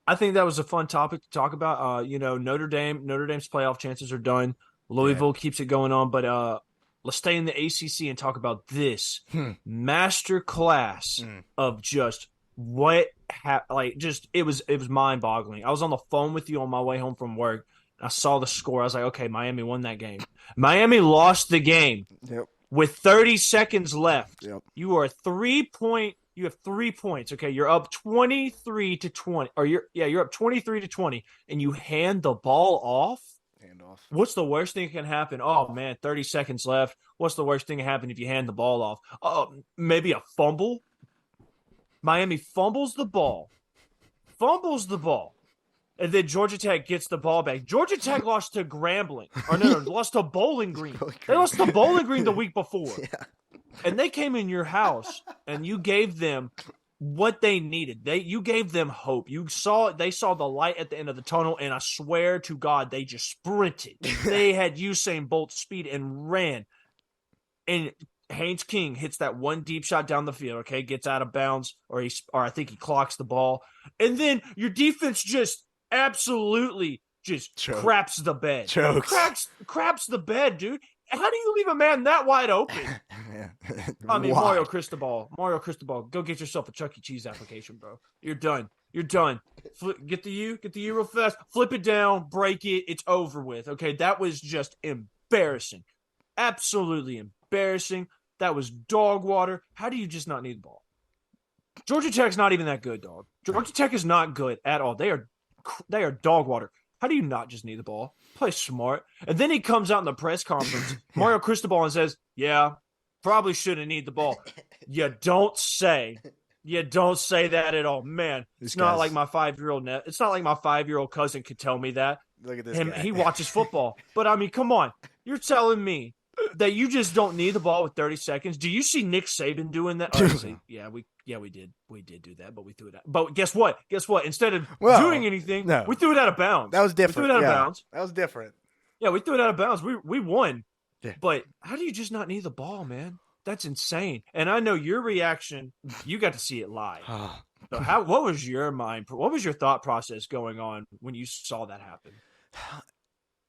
I think that was a fun topic to talk about. Notre Dame's playoff chances are done. Louisville keeps it going on, but let's stay in the ACC and talk about this master class of just what it was mind-boggling. I was on the phone with you on my way home from work. I saw the score. I was like, okay, Miami won that game. Miami lost the game with 30 seconds left. Yep. You are you have 3 points. Okay, you're up 23-20, or you're up 23-20, and you hand the ball off. Handoff. What's the worst thing that can happen? Oh man, 30 seconds left. What's the worst thing that can happen if you hand the ball off? Maybe a fumble. Miami fumbles the ball, and then Georgia Tech gets the ball back. Georgia Tech lost to Grambling, lost to Bowling Green. They lost to Bowling Green the week before. Yeah. And they came in your house and you gave them what they needed. You gave them hope. They saw the light at the end of the tunnel, and I swear to God, they just sprinted. They had Usain Bolt speed and ran. And Haynes King hits that one deep shot down the field, okay, gets out of bounds, or I think he clocks the ball. And then your defense just absolutely just craps the bed. Craps the bed, dude. How do you leave a man that wide open? I mean, Mario Cristobal, go get yourself a Chuck E. Cheese application, bro. You're done. Get the U real fast. Flip it down, break it. It's over with. Okay, that was just embarrassing. Absolutely embarrassing. That was dog water. How do you just not need the ball? Georgia Tech's not even that good, dog. Georgia Tech is not good at all. They are dog water. How do you not just need the ball? Play smart. And then he comes out in the press conference, Mario Cristobal, and says, yeah, probably shouldn't need the ball. You don't say that at all. Man, it's not like my 5-year-old cousin could tell me that. Look at this guy. He watches football. But I mean, come on. You're telling me that you just don't need the ball with 30 seconds? Do you see Nick Saban doing that? Honestly, we did. We did do that, but we threw it out. But guess what? Instead of doing anything, we threw it out of bounds. That was different. We threw it out of bounds. That was different. Yeah, we threw it out of bounds. We won. Yeah. But how do you just not need the ball, man? That's insane. And I know your reaction, you got to see it live. So what was your mind? What was your thought process going on when you saw that happen?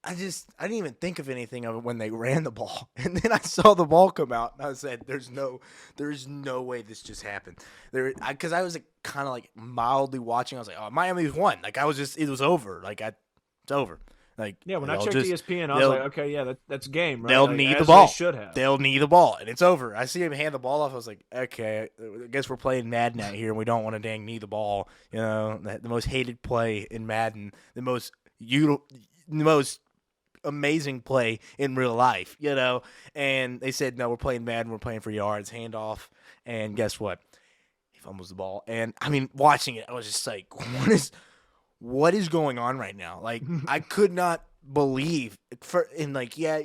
I didn't even think of anything of it when they ran the ball. And then I saw the ball come out, and I said, there's no way this just happened. Because I was kind of like mildly watching. I was like, oh, Miami's won. Like, it was over. Like, it's over. Like, yeah, when I checked ESPN, I was like, okay, yeah, that's game, right? They'll like, need the ball. They should have. They'll need the ball, and it's over. I see him hand the ball off. I was like, okay, I guess we're playing Madden out here, and we don't want to dang need the ball. You know, the most hated play in Madden, the most amazing play in real life, you know. And they said, no, we're playing Madden. We're playing for yards, handoff. And guess what? He fumbles the ball. And, I mean, watching it, I was just like, what is going on right now? Like, I could not believe you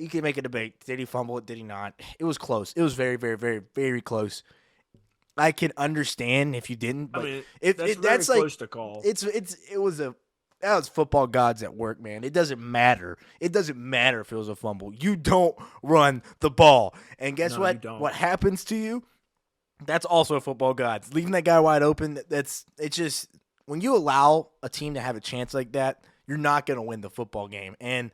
can make a debate. Did he fumble it? Did he not? It was close. It was very, very, very, very close. I can understand if you didn't, but I mean, that's very close to call. It was a That was football gods at work, man. It doesn't matter. It doesn't matter if it was a fumble. You don't run the ball. And guess No, what? you don't. What happens to you? That's also football gods. Leaving that guy wide open, it's just when you allow a team to have a chance like that, you're not going to win the football game. And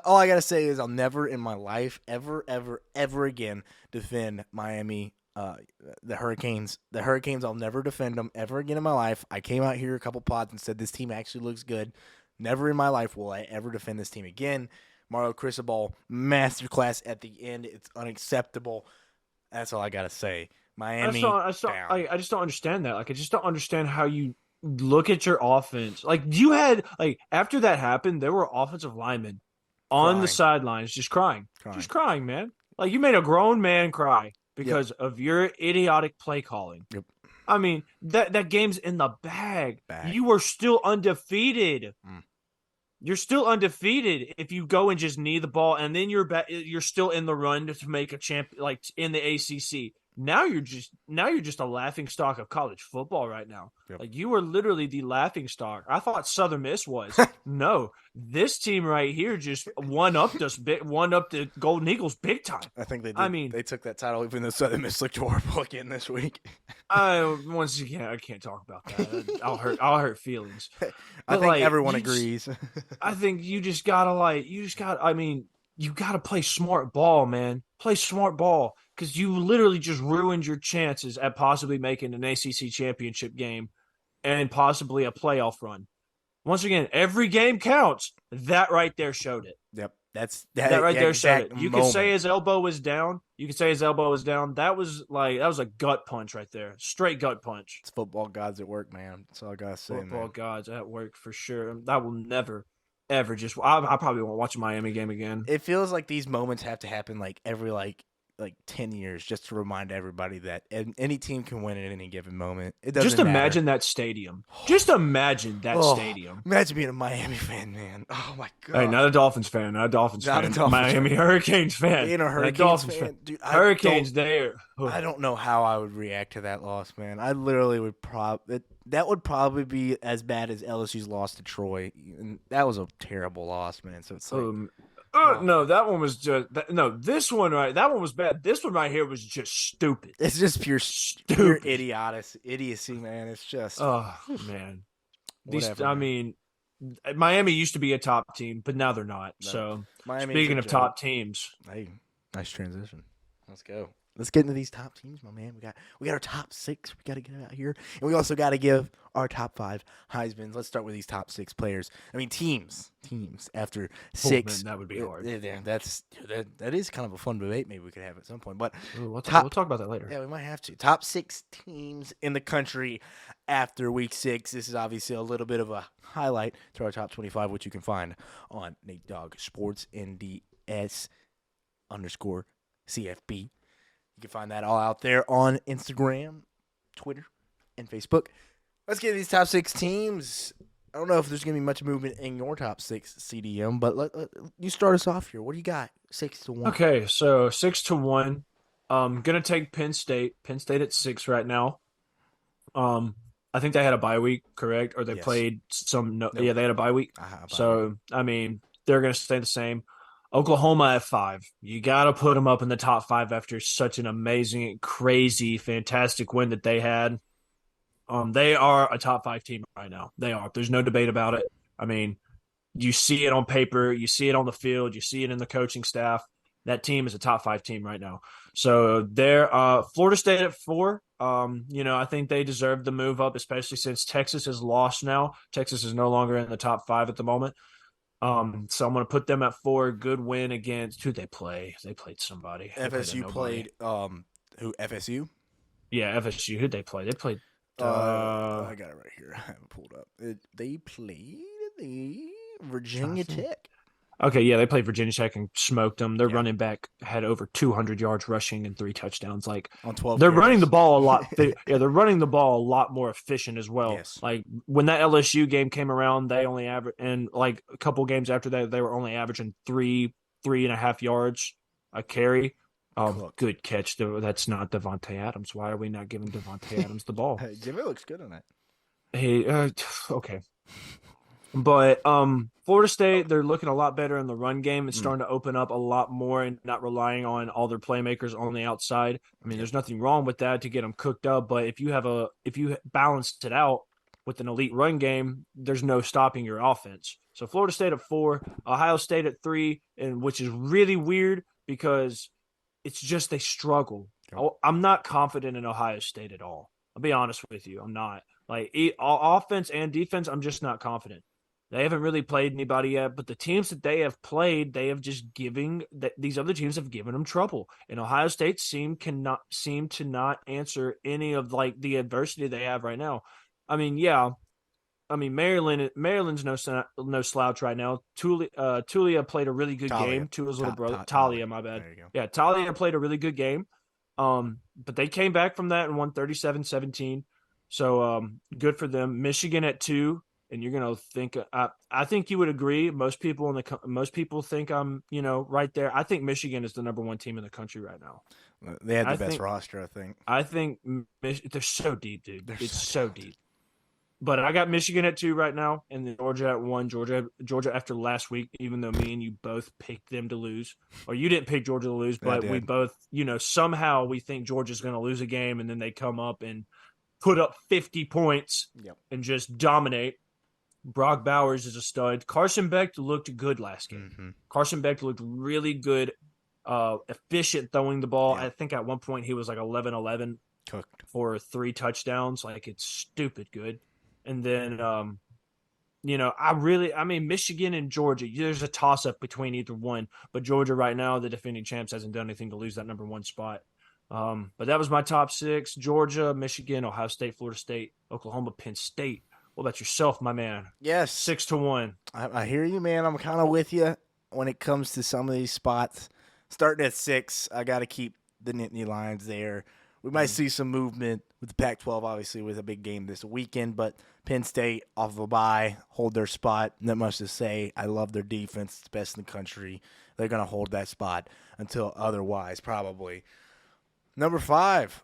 all I got to say is I'll never in my life ever, ever, ever again defend Miami, the Hurricanes. The Hurricanes, I'll never defend them ever again in my life. I came out here a couple pods and said this team actually looks good. Never in my life will I ever defend this team again. Mario Cristobal, masterclass at the end. It's unacceptable. That's all I got to say. Miami, I just don't understand that. Like, I just don't understand how you look at your offense. Like, you had, like, after that happened, there were offensive linemen on the sidelines just crying. Just crying, man. Like, you made a grown man cry because of your idiotic play calling. Yep. I mean, that game's in the bag. You were still undefeated. You're still undefeated if you go and just knee the ball, and then you're still in the run to make a champ, like in the ACC. Now you're just a laughing stock of college football right now. Yep. Like, you were literally the laughing stock. I thought Southern Miss was. No, this team right here just one up the Golden Eagles big time. I think they did. I mean, they took that title even though Southern Miss looked horrible again this week. Once again, I can't talk about that. I'll hurt feelings. I think everyone agrees. I think you gotta play smart ball, man. Play smart ball, because you literally just ruined your chances at possibly making an ACC championship game and possibly a playoff run. Once again, every game counts. That right there showed it. Yep. That right there showed it. You moment. can say his elbow was down. That was a gut punch right there. Straight gut punch. It's football gods at work, man. That's all I gotta say. Football gods at work for sure. That will never, ever just. I probably won't watch a Miami game again. It feels like these moments have to happen like every 10 years just to remind everybody that any team can win at any given moment. It doesn't just imagine that stadium. Just imagine that stadium. Imagine being a Miami fan, man. Oh my god. Hey, not a Dolphins fan. Miami Hurricanes fan. Being a Hurricanes fan. Dude, Hurricanes there. I don't know how I would react to that loss, man. I literally would that would probably be as bad as LSU's loss to Troy. And that was a terrible loss, man. So it's like no, that one was just this one that one was bad. This one right here was just stupid. It's just pure idiocy, man. It's just man. Miami used to be a top team, but now they're not. No. So speaking of top teams, hey, nice transition. Let's go. Let's get into these top teams, my man. We got our top 6. We got to get out here, and we also got to give our top 5 Heismans. Let's start with these top 6 players. I mean, teams. After 6, man, that would be hard. That is kind of a fun debate. Maybe we could have at some point. But we'll talk about that later. Yeah, we might have to. Top 6 teams in the country after Week 6. This is obviously a little bit of a highlight to our top 25, which you can find on Nate Dogg Sports NDS _CFB. You can find that all out there on Instagram, Twitter, and Facebook. Let's get these top 6 teams. I don't know if there's going to be much movement in your top 6, CDM, but you start us off here. What do you got? 6-1. Okay, so 6-1. Going to take Penn State. Penn State at 6 right now. I think they had a bye week, correct? Or they played some – yeah, they had a bye week. So, I mean, they're going to stay the same. Oklahoma at 5. You got to put them up in the top 5 after such an amazing, crazy, fantastic win that they had. They are a top 5 team right now. They are. There's no debate about it. I mean, you see it on paper. You see it on the field. You see it in the coaching staff. That team is a top 5 team right now. So they're Florida State at 4. I think they deserve the move up, especially since Texas has lost now. Texas is no longer in the top 5 at the moment. So I'm going to put them at 4. Good win against who they play. They played somebody. FSU played who? FSU? Yeah, FSU. Who'd they play? They played. I got it right here. I have it pulled up. They played the Virginia Tech. Okay, yeah, they played Virginia Tech and smoked them. Their running back had over 200 yards rushing and 3 touchdowns. Like on 12. They're running the ball a lot. They're running the ball a lot more efficient as well. Yes. Like when that LSU game came around, they only averaged, and like a couple games after that, they were only averaging 3.5 yards a carry. Good catch. That's not Devontae Adams. Why are we not giving Devontae Adams the ball? Hey, Jimmy looks good on that. Hey, okay. But Florida State, they're looking a lot better in the run game. It's Mm, starting to open up a lot more and not relying on all their playmakers on the outside. I mean, yep. there's nothing wrong with that to get them cooked up, but if you balanced it out with an elite run game, there's no stopping your offense. So Florida State at 4, Ohio State at 3, and which is really weird because it's just they struggle. Yep. I'm not confident in Ohio State at all. I'll be honest with you. I'm not. Like offense and defense, I'm just not confident. They haven't really played anybody yet, but the teams that they have played, they have just giving that these other teams have given them trouble. And Ohio State seem to not answer any of like the adversity they have right now. I mean, yeah, I mean Maryland's no slouch right now. Tulia played a really good Talia. game. Tua's little brother Talia. Talia, my bad. There you go. Yeah, Talia played a really good game. But they came back from that and won 37-17. So good for them. Michigan at 2, and you're gonna think I think you would agree. Most people think I'm right there. I think Michigan is the number 1 team in the country right now. They had the I best think roster, I think. I think they're so deep, dude. They're It's so so talented. deep. But I got Michigan at 2 right now, and then Georgia at 1. Georgia after last week, even though me and you both picked them to lose, or you didn't pick Georgia to lose, I but we did. both, somehow we think Georgia's going to lose a game, and then they come up and put up 50 points Yep. and just dominate. Brock Bowers is a stud. Carson Beck looked good last game. Mm-hmm. Carson Beck looked really good, efficient throwing the ball. Yep. I think at one point he was like 11-11 Cooked. for 3 touchdowns. Like, it's stupid good. And then, I mean, Michigan and Georgia, there's a toss up between either one. But Georgia right now, the defending champs, hasn't done anything to lose that number 1 spot. But that was my top 6: Georgia, Michigan, Ohio State, Florida State, Oklahoma, Penn State. What about yourself, my man? Yes. 6-1. I hear you, man. I'm kind of with you when it comes to some of these spots. Starting at 6, I got to keep the Nittany Lions there. We might see some movement with the Pac-12, obviously, with a big game this weekend, but Penn State, off of a bye, hold their spot. Not much to say. I love their defense. It's best in the country. They're going to hold that spot until otherwise, probably. Number 5,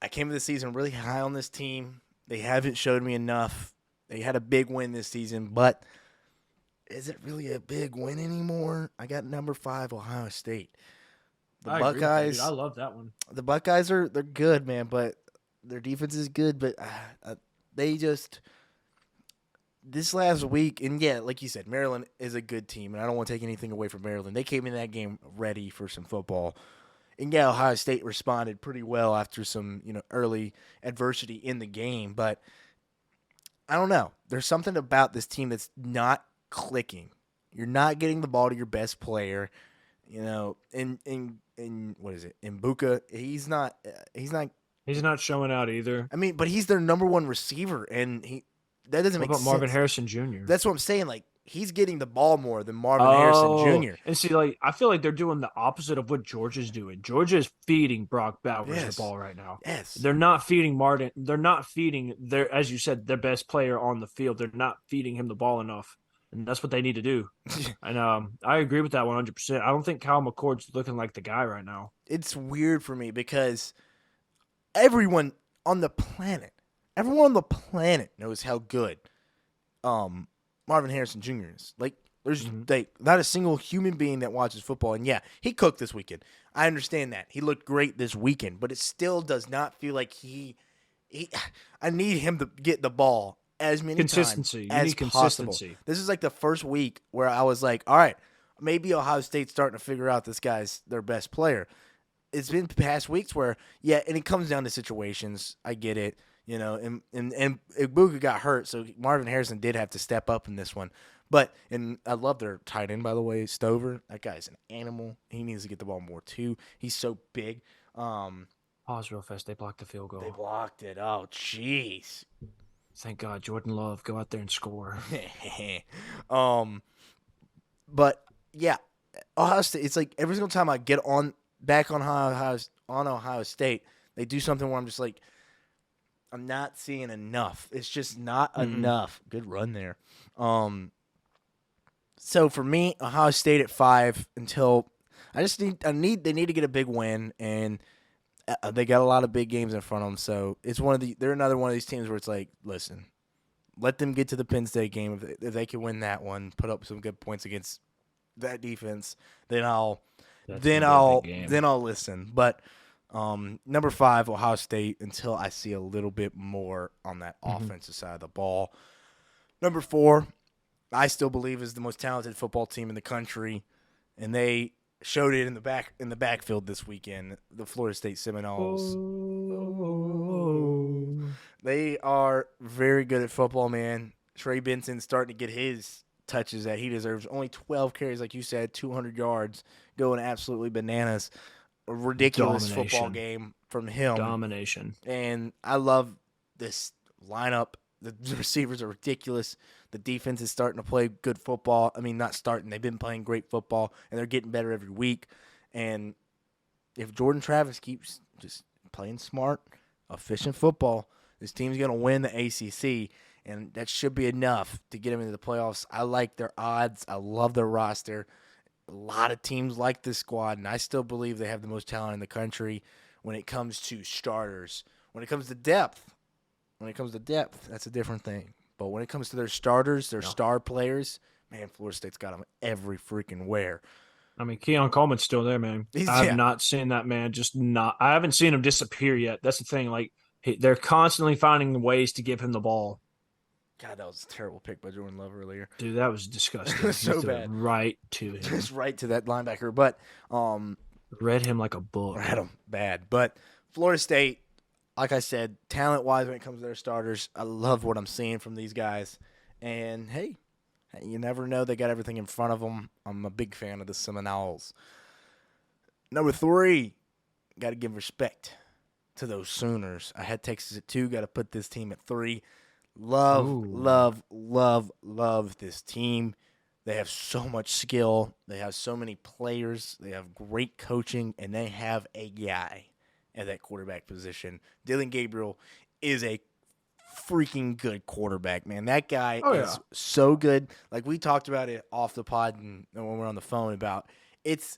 I came to the season really high on this team. They haven't showed me enough. They had a big win this season, but is it really a big win anymore? I got number 5, Ohio State. The I agree with that, Buckeyes, dude. I love that one. the Buckeyes they're good, man, but their defense is good, but they just this last week, and yeah, like you said, Maryland is a good team, and I don't want to take anything away from Maryland. They came in that game ready for some football. And yeah, Ohio State responded pretty well after some, early adversity in the game, but I don't know. There's something about this team that's not clicking. You're not getting the ball to your best player. In what is it? In Buka, he's not. He's not showing out either. I mean, but he's their number 1 receiver, and that doesn't What make about sense. Marvin Harrison Jr.? That's what I'm saying. Like he's getting the ball more than Marvin Harrison Jr. And see, like, I feel like they're doing the opposite of what Georgia's doing. Georgia is feeding Brock Bowers Yes. the ball right now. Yes, They're not feeding Martin. They're not feeding as you said, their best player on the field. They're not feeding him the ball enough. And that's what they need to do. And I agree with that 100%. I don't think Kyle McCord's looking like the guy right now. it's weird for me because everyone on the planet, knows how good Marvin Harrison Jr. is. Like, there's not a single human being that watches football. And yeah, he cooked this weekend. I understand that. He looked great this weekend, but it still does not feel like I need him to get the ball as many Consistency. times as possible. This is like the first week where I was like, all right, maybe Ohio State's starting to figure out this guy's their best player. It's been past weeks where, yeah, and it comes down to situations. I get it. And Ibuka got hurt, so Marvin Harrison did have to step up in this one. And I love their tight end, by the way, Stover. That guy's an animal. He needs to get the ball more, too. He's so big. Pause real fast. They blocked the field goal. They blocked it. Oh, jeez. Thank God. Jordan Love, go out there and score. But, yeah, Ohio State, it's like every single time I get back on Ohio State, they do something where I'm just like, I'm not seeing enough. It's just not enough. Good run there. So for me, Ohio State at 5 until they need to get a big win, and they got a lot of big games in front of them. So they're another one of these teams where it's like, listen, Let them get to the Penn State game. If they can win that one, put up some good points against that defense, then I'll listen. But number 5, Ohio State, until I see a little bit more on that offensive side of the ball. Number 4, I still believe is the most talented football team in the country, and they showed it in the backfield this weekend. The Florida State Seminoles. They are very good at football, man. Trey Benson's starting to get his touches that he deserves. Only 12 carries, like you said, 200 yards, going absolutely bananas. A ridiculous football game from him. Domination. And I love this lineup. The receivers are ridiculous. The defense is starting to play good football. I mean, not starting. They've been playing great football, and they're getting better every week. And if Jordan Travis keeps just playing smart, efficient football, this team's going to win the ACC, and that should be enough to get them into the playoffs. I like their odds. I love their roster. A lot of teams like this squad, and I still believe they have the most talent in the country when it comes to starters. When it comes to depth, that's a different thing. But when it comes to their starters, their star players, man, Florida State's got them every freaking where. I mean, Keon Coleman's still there, man. I've not seen that man I haven't seen him disappear yet. That's the thing. Like, they're constantly finding ways to give him the ball. God, that was a terrible pick by Jordan Love earlier. Dude, that was disgusting. It was so bad. Right to him. Just right to that linebacker. But read him like a book. Read him bad. But Florida State, like I said, talent-wise when it comes to their starters, I love what I'm seeing from these guys. And, hey, you never know. They got everything in front of them. I'm a big fan of the Seminoles. Number 3, got to give respect to those Sooners. I had Texas at 2. Got to put this team at 3. Love this team. They have so much skill. They have so many players. They have great coaching, and they have a guy at that quarterback position. Dylan Gabriel is a freaking good quarterback, man. That guy is so good. Like we talked about it off the pod and when we were on the phone about it's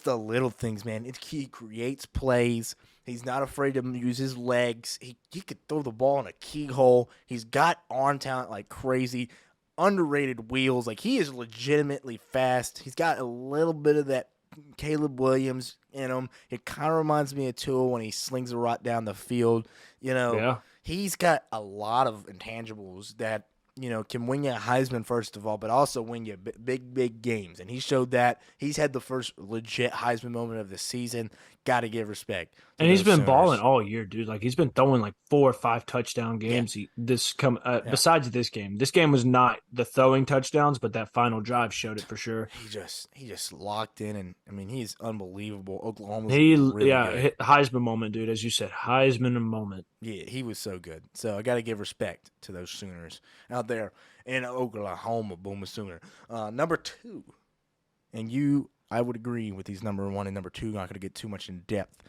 the little things, man. He creates plays. He's not afraid to use his legs. He could throw the ball in a keyhole. He's got arm talent like crazy. Underrated wheels. Like, he is legitimately fast. He's got a little bit of that Caleb Williams in him. It kind of reminds me of Tua when he slings the rock down the field. You know, he's got a lot of intangibles that, you know, can win you a Heisman, first of all, but also win you big games. And he showed that. He's had the first legit Heisman moment of the season. Got to give respect. And he's been balling all year, dude. Like, he's been throwing like 4 or 5 touchdown games. Besides this game. This game was not the throwing touchdowns, but that final drive showed it for sure. He just locked in, and I mean, he's unbelievable. Oklahoma's really good. Heisman moment, dude. As you said, Heisman moment. Yeah, he was so good. So I got to give respect to those Sooners out there in Oklahoma. Boomer Sooner. Number 2, and I would agree with these number 1 and number 2. Not going to get too much in depth.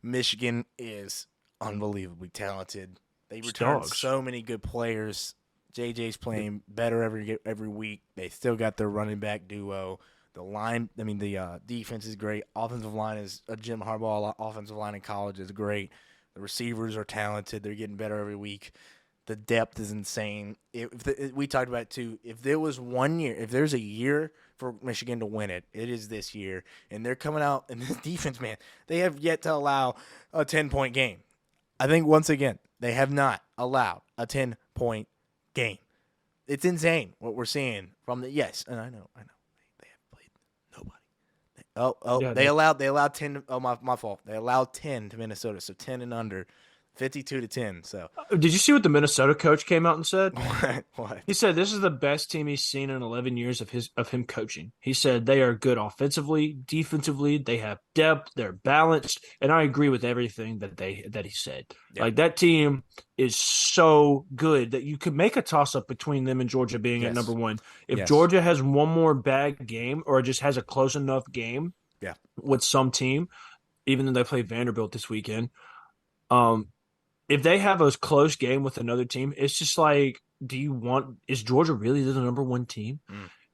Michigan is unbelievably talented. They return so many good players. JJ's playing better every week. They still got their running back duo. The defense is great. Offensive line is a Jim Harbaugh offensive line in college is great. The receivers are talented. They're getting better every week. The depth is insane. We talked about it too. If there's a year for Michigan to win it, it is this year. And they're coming out, and this defense, man, they have yet to allow a 10-point game. I think, once again, they have not allowed a 10-point game. It's insane what we're seeing from the – yes, and I know. They haven't played nobody. They allowed 10 – oh, my fault. They allowed 10 to Minnesota, so 10 and under. 52-10. So, did you see what the Minnesota coach came out and said? What? He said this is the best team he's seen in 11 years of him coaching. He said they are good offensively, defensively. They have depth. They're balanced, and I agree with everything that he said. Yep. Like, that team is so good that you could make a toss up between them and Georgia being at number 1. If Georgia has one more bad game or just has a close enough game, with some team, even though they play Vanderbilt this weekend, if they have a close game with another team, it's just like, is Georgia really the number 1 team?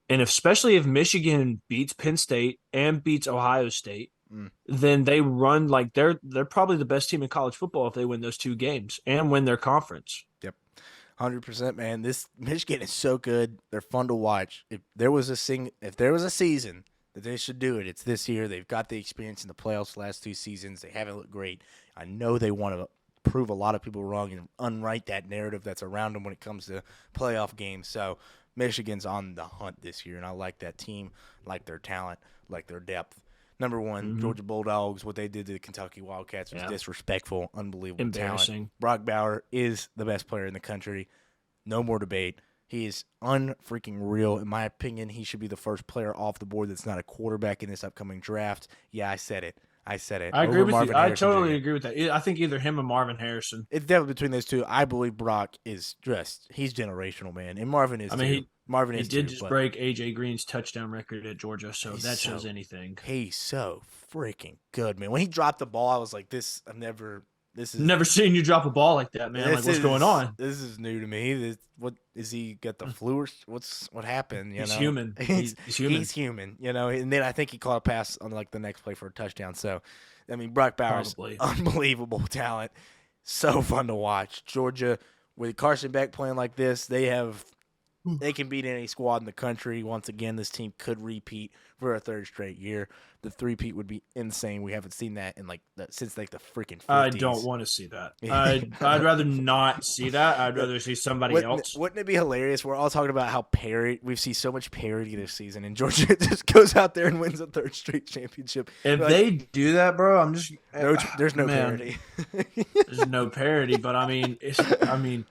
And especially if Michigan beats Penn State and beats Ohio State, then they run like they're probably the best team in college football if they win those 2 games and win their conference. Yep. 100%, man. This Michigan is so good. They're fun to watch. If there was a season that they should do it, it's this year. They've got the experience in the playoffs the last 2 seasons. They haven't looked great. I know they want to prove a lot of people wrong and unwrite that narrative that's around them when it comes to playoff games. So Michigan's on the hunt this year, and I like that team, like their talent, like their depth. Number one, Georgia Bulldogs, what they did to the Kentucky Wildcats was disrespectful, unbelievable Embarrassing talent. Brock Bauer is the best player in the country. No more debate. He is unfreaking real. In my opinion, he should be the first player off the board that's not a quarterback in this upcoming draft. Yeah, I said it. I agree with Marvin you. I Harrison totally Jr. agree with that. I think either him or Marvin Harrison. It's definitely between those two. I believe Brock is he's generational, man. And Marvin is He did just break A.J. Green's touchdown record at Georgia, so that shows anything. He's so freaking good, man. When he dropped the ball, I was like, never seen you drop a ball like that, man. Like, what's going on? This is new to me. What is he got the flu or what happened? He's human. He's human. He's human, and then I think he caught a pass on like the next play for a touchdown. So, I mean, Brock Bauer's unbelievable talent. So fun to watch. Georgia, with Carson Beck playing like this, they can beat any squad in the country. Once again, this team could repeat for a third straight year. The three-peat would be insane. We haven't seen that in since the freaking 50s. I don't want to see that. I'd rather not see that. I'd rather see somebody else. Wouldn't it be hilarious? We're all talking about how we've seen so much parity this season, and Georgia just goes out there and wins a third straight championship. If they do that, bro, I'm just there's no parity. There's no parity, but I mean,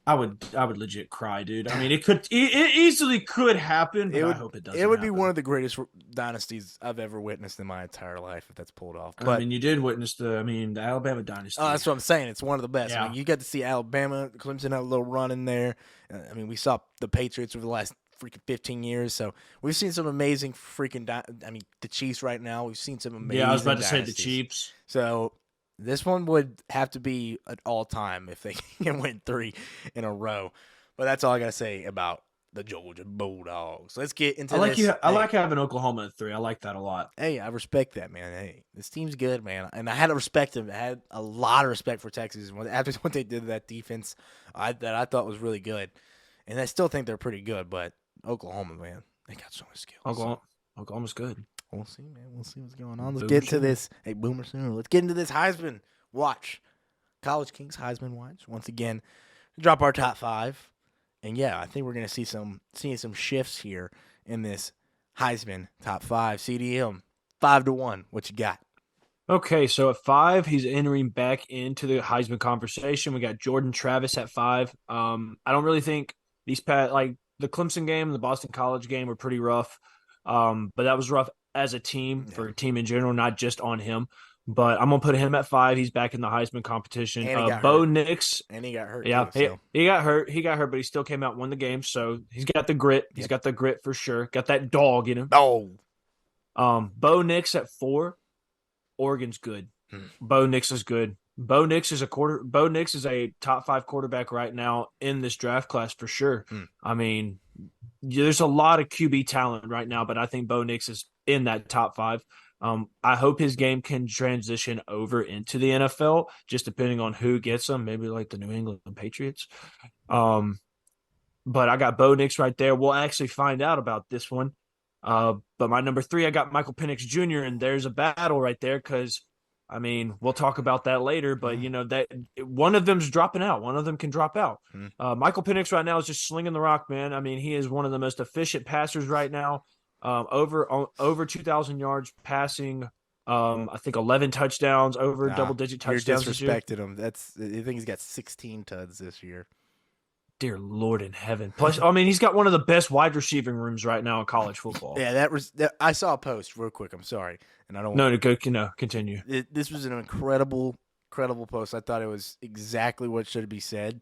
I would legit cry, dude. I mean, it easily could happen, but I hope it doesn't. It would be one of the greatest dynasties I've ever witnessed in my entire life if that's pulled off. But I mean, you did witness the Alabama dynasty. Oh, that's what I'm saying. It's one of the best. Yeah. I mean, you got to see Alabama, Clemson had a little run in there. I mean, we saw the Patriots over the last freaking 15 years. So we've seen some amazing the Chiefs right now. We've seen some amazing. Yeah, I was about to dynasties. say the Chiefs. So this one would have to be an all-time if they can win 3 in a row. But that's all I got to say about the Georgia Bulldogs. Let's get into this. I like having Oklahoma at 3. I like that a lot. Hey, I respect that, man. Hey, this team's good, man. And I had to respect them. I had a lot of respect for Texas. After what they did to that defense, that I thought was really good. And I still think they're pretty good. But Oklahoma, man, they got so much skills. Oklahoma's good. We'll see, man. We'll see what's going on. Let's get into this. Hey, Boomer Sooner. Let's get into this Heisman Watch. College Kings Heisman Watch. Once again, drop our top 5. And yeah, I think we're going to see some shifts here in this Heisman top 5. CDM, 5-1. What you got? Okay, so at 5, he's entering back into the Heisman conversation. We got Jordan Travis at 5. I don't really think the Clemson game and the Boston College game were pretty rough. But that was rough as a team for a team in general, not just on him. But I'm gonna put him at 5. He's back in the Heisman competition. Bo Nix, and he got hurt. Yeah, too, he got hurt. He got hurt, but he still came out and won the game. So he's got the grit. He's got the grit for sure. Got that dog in him. Oh, Bo Nix at 4. Oregon's good. Bo Nix is good. Bo Nix is a top 5 quarterback right now in this draft class for sure. I mean, there's a lot of QB talent right now, but I think Bo Nix is in that top 5. I hope his game can transition over into the NFL, just depending on who gets him, maybe like the New England Patriots. But I got Bo Nix right there. We'll actually find out about this one. But my number 3, I got Michael Penix Jr., and there's a battle right there because, I mean, we'll talk about that later, but, that one of them's dropping out. One of them can drop out. Michael Penix right now is just slinging the rock, man. I mean, he is one of the most efficient passers right now. Over 2,000 yards passing. I think 11 touchdowns, double-digit touchdowns. You disrespected him. I think he's got 16 tuds this year. Dear Lord in heaven. Plus, I mean, he's got one of the best wide receiving rooms right now in college football. Yeah, I saw a post real quick. I'm sorry, and I don't. No, continue. This was an incredible post. I thought it was exactly what should be said.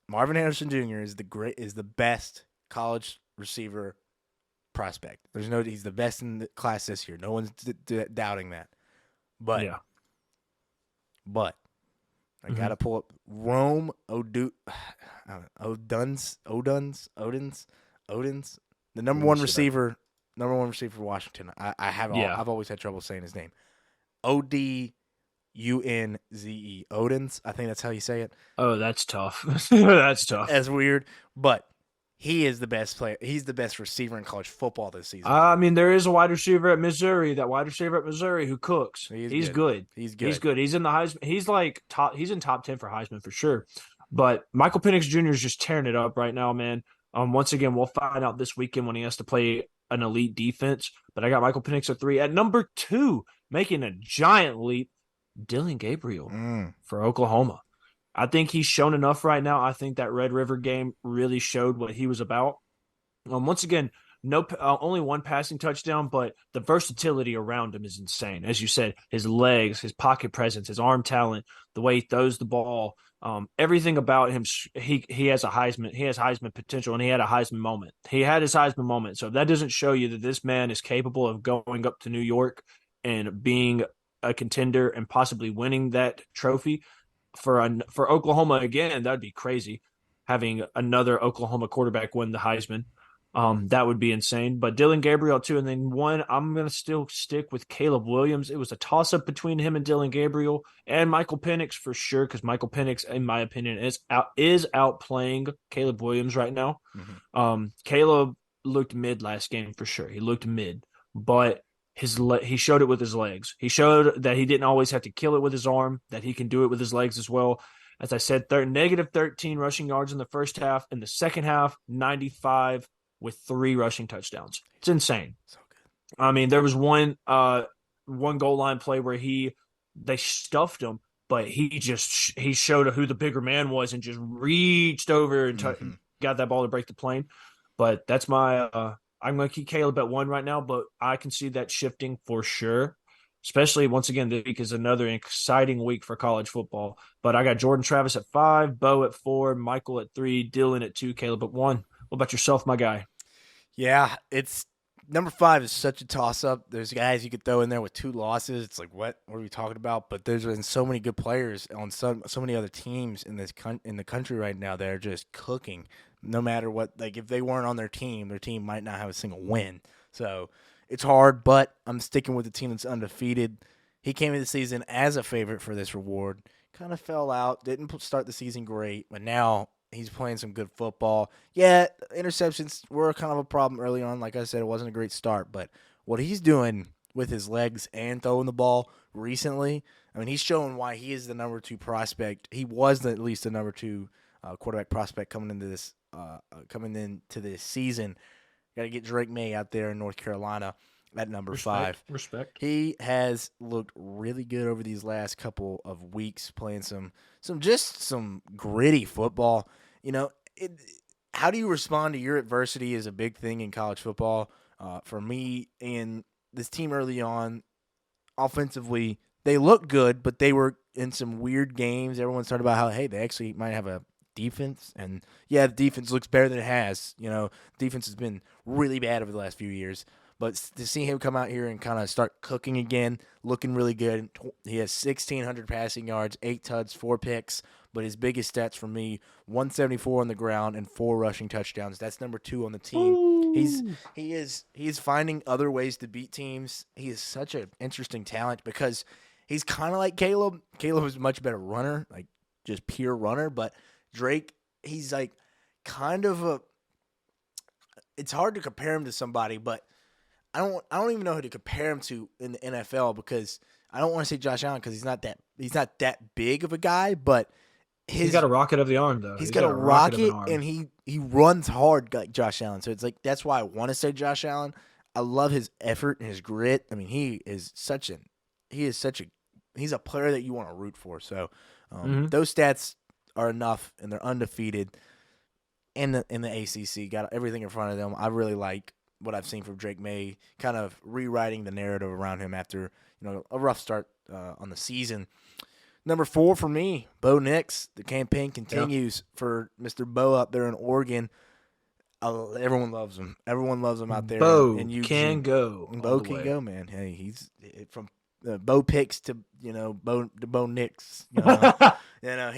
Marvin Harrison Jr. is the best college receiver prospect. He's the best in the class this year. No one's doubting that. But I gotta pull up Rome Odun's, the number one receiver for Washington. I've always had trouble saying his name. Unze Odens. I think that's how you say it. Oh, that's tough. That's tough. That's weird, but he is the best player. He's the best receiver in college football this season. I mean, there is a wide receiver at Missouri. That wide receiver at Missouri who cooks. He's good. He's He's good. good. He's in the Heisman. He's like top. He's in top 10 for Heisman for sure. But Michael Penix Jr. is just tearing it up right now, man. Once again, we'll find out this weekend when he has to play an elite defense. But I got Michael Penix at 3. At number 2, making a giant leap, Dylan Gabriel for Oklahoma. I think he's shown enough right now. I think that Red River game really showed what he was about. Once again, only one passing touchdown, but the versatility around him is insane. As you said, his legs, his pocket presence, his arm talent, the way he throws the ball, everything about him. He has Heisman potential, and he had a Heisman moment. He had his Heisman moment. So if that doesn't show you that this man is capable of going up to New York and being a contender and possibly winning that trophy for Oklahoma again, that'd be crazy. Having another Oklahoma quarterback win the Heisman. That would be insane. But Dylan Gabriel, 2. And then 1, I'm going to still stick with Caleb Williams. It was a toss-up between him and Dylan Gabriel and Michael Penix for sure, because Michael Penix, in my opinion, is outplaying Caleb Williams right now. Mm-hmm. Caleb looked mid last game for sure. He looked mid. But he showed it with his legs. He showed that he didn't always have to kill it with his arm, that he can do it with his legs as well. As I said, negative 13 rushing yards in the first half. In the second half, 95 with 3 rushing touchdowns. It's insane. So good. I mean, there was one goal line play where they stuffed him, but he showed who the bigger man was and just reached over and got that ball to break the plane. But that's my I'm going to keep Caleb at 1 right now, but I can see that shifting for sure. Especially, once again, this week is another exciting week for college football. But I got Jordan Travis at 5, Bo at 4, Michael at 3, Dylan at 2, Caleb at 1. What about yourself, my guy? Yeah, it's number 5 is such a toss-up. There's guys you could throw in there with 2 losses. It's like, what are we talking about? But there's been so many good players on so many other teams in the country right now that are just cooking. No matter what, like if they weren't on their team might not have a single win. So it's hard, but I'm sticking with the team that's undefeated. He came into the season as a favorite for this reward. Kind of fell out, didn't start the season great, but now he's playing some good football. Yeah, interceptions were kind of a problem early on. Like I said, it wasn't a great start, but what he's doing with his legs and throwing the ball recently, I mean, he's showing why he is the number 2 prospect. He was at least the number 2 quarterback prospect coming into this season. Got to get Drake May out there in North Carolina at number 5. Respect. He has looked really good over these last couple of weeks, playing some gritty football. You know, how do you respond to your adversity is a big thing in college football. For me and this team early on, offensively, they looked good, but they were in some weird games. Everyone's talking about how, hey, they actually might have a defense, and yeah, the defense looks better than it has. You know, defense has been really bad over the last few years, but to see him come out here and kind of start cooking again, looking really good. He has 1,600 passing yards, 8 tuds, 4 picks, but his biggest stats for me, 174 on the ground and 4 rushing touchdowns. That's number 2 on the team. Ooh. He is finding other ways to beat teams. He is such an interesting talent because he's kind of like Caleb. Caleb is a much better runner, like just pure runner, but Drake, he's like kind of it's hard to compare him to somebody, but I don't even know who to compare him to in the NFL because I don't want to say Josh Allen because he's not that big of a guy, but he's got a rocket of the arm though. He's got a rocket and he runs hard like Josh Allen. So it's like that's why I want to say Josh Allen. I love his effort and his grit. I mean, he's a player that you want to root for. So those stats are enough, and they're undefeated in the ACC. Got everything in front of them. I really like what I've seen from Drake May, kind of rewriting the narrative around him after a rough start on the season. Number 4 for me, Bo Nix. The campaign continues for Mr. Bo up there in Oregon. Everyone loves him. Everyone loves him out there. Bo in Eugene. Can go. Bo can go, man. Hey, he's from Bo Picks to Bo Nix.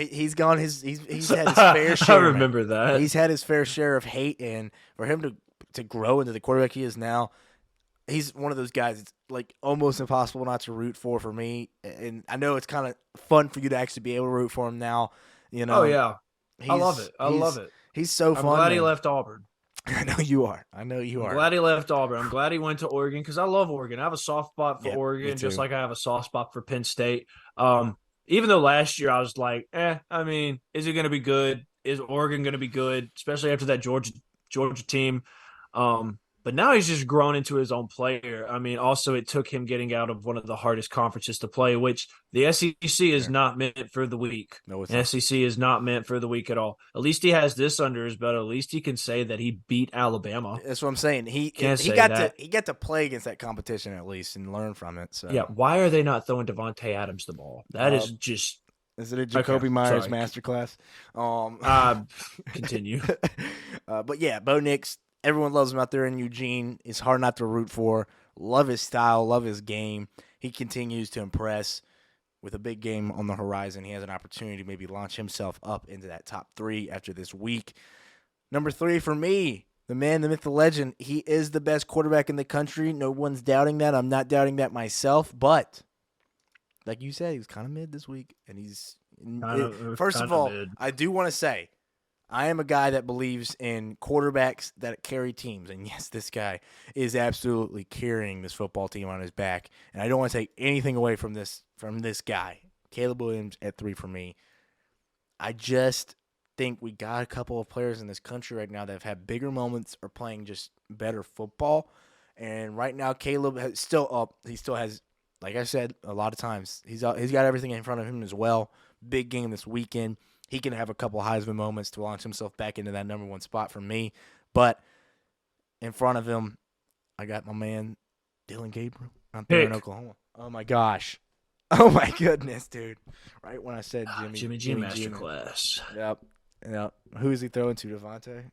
He's gone. He's had his fair share. I remember that. He's had his fair share of hate, and for him to grow into the quarterback he is now, he's one of those guys. It's like almost impossible not to root for me. And I know it's kind of fun for you to actually be able to root for him now. You Oh know, yeah, I love it. I love it. He's so I'm fun, glad he man. left Auburn. I know you are. I know you I'm are. glad he left Auburn. I'm glad he went to Oregon because I love Oregon. I have a soft spot for Yeah, me Oregon, just too. like I have a soft spot for Penn State. Even though last year I was like, I mean, is it going to be good? Is Oregon going to be good? Especially after that Georgia team. But now he's just grown into his own player. I mean, also it took him getting out of one of the hardest conferences to play, which the SEC is Yeah. not meant for the weak. No, it's The not. SEC is not meant for the weak at all. At least he has this under his belt. At least he can say that he beat Alabama. That's what I'm saying. Can't He say got to that. play against that competition at least and learn from it. Yeah, So, why are they not throwing Devontae Adams the ball? That uh, is just is it a okay. Jacoby Myers Sorry. masterclass? Continue. But yeah, Bo Nix. Everyone loves him out there in Eugene. It's hard not to root for. Love his style. Love his game. He continues to impress. With a big game on the horizon, he has an opportunity to maybe launch himself up into that top 3 after this week. Number 3 for me, the man, the myth, the legend. He is the best quarterback in the country. No one's doubting that. I'm not doubting that myself. But like you said, he was kind of mid this week, and first of all, mid. I do want to say I am a guy that believes in quarterbacks that carry teams. And yes, this guy is absolutely carrying this football team on his back. And I don't want to take anything away from this guy. Caleb Williams at 3 for me. I just think we got a couple of players in this country right now that have had bigger moments or playing just better football. And right now, Caleb is still up. He still has, like I said, a lot of times, he's got everything in front of him as well. Big game this weekend. He can have a couple Heisman moments to launch himself back into that number 1 spot for me. But in front of him, I got my man, Dylan Gabriel, out there in Oklahoma. Oh, my gosh. Oh, my goodness, dude. Right when I said Jimmy G masterclass. Yep. Who is he throwing to, Devontae?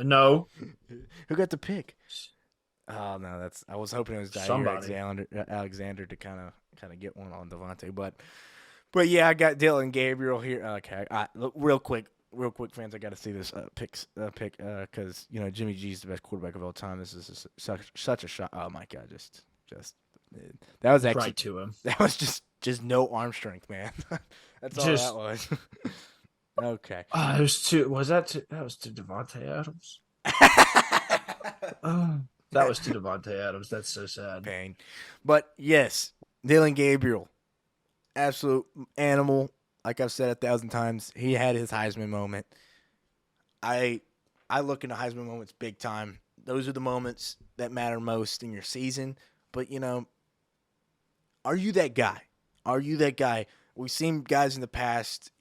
No. Who got the pick? Oh, no, I was hoping it was Jair Alexander to kind of get one on Devontae, But yeah, I got Dylan Gabriel here. Okay, real quick, fans, I got to see this pick because Jimmy G's the best quarterback of all time. This is such a shot. Oh my god, just that was actually right to him. That was just no arm strength, man. That's all that was. Okay. That was to Devontae Adams. That was to Devontae Adams. That's so sad. Pain, but yes, Dylan Gabriel. Absolute animal. Like I've said 1,000 times, he had his Heisman moment. I look into Heisman moments big time. Those are the moments that matter most in your season. But, are you that guy? Are you that guy? We've seen guys in the past,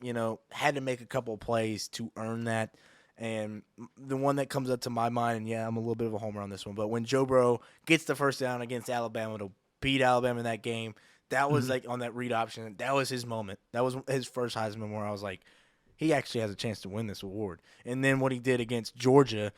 had to make a couple of plays to earn that. And the one that comes up to my mind, and yeah, I'm a little bit of a homer on this one, but when Joe Burrow gets the first down against Alabama to beat Alabama in that game, that was like on that read option. That was his moment. That was his first Heisman where I was like, he actually has a chance to win this award. And then what he did against Georgia,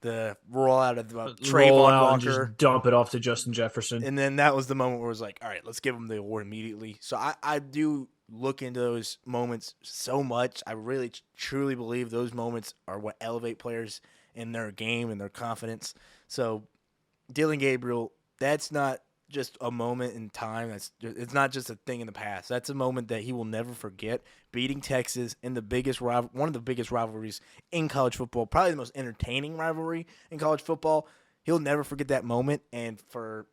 the rollout of Trayvon Walker, just dump it off to Justin Jefferson. And then that was the moment where it was like, all right, let's give him the award immediately. So I do look into those moments so much. I really truly believe those moments are what elevate players in their game and their confidence. So Dylan Gabriel, that's not just a moment in time. It's not just a thing in the past. That's a moment that he will never forget. Beating Texas in one of the biggest rivalries in college football, probably the most entertaining rivalry in college football. He'll never forget that moment. And for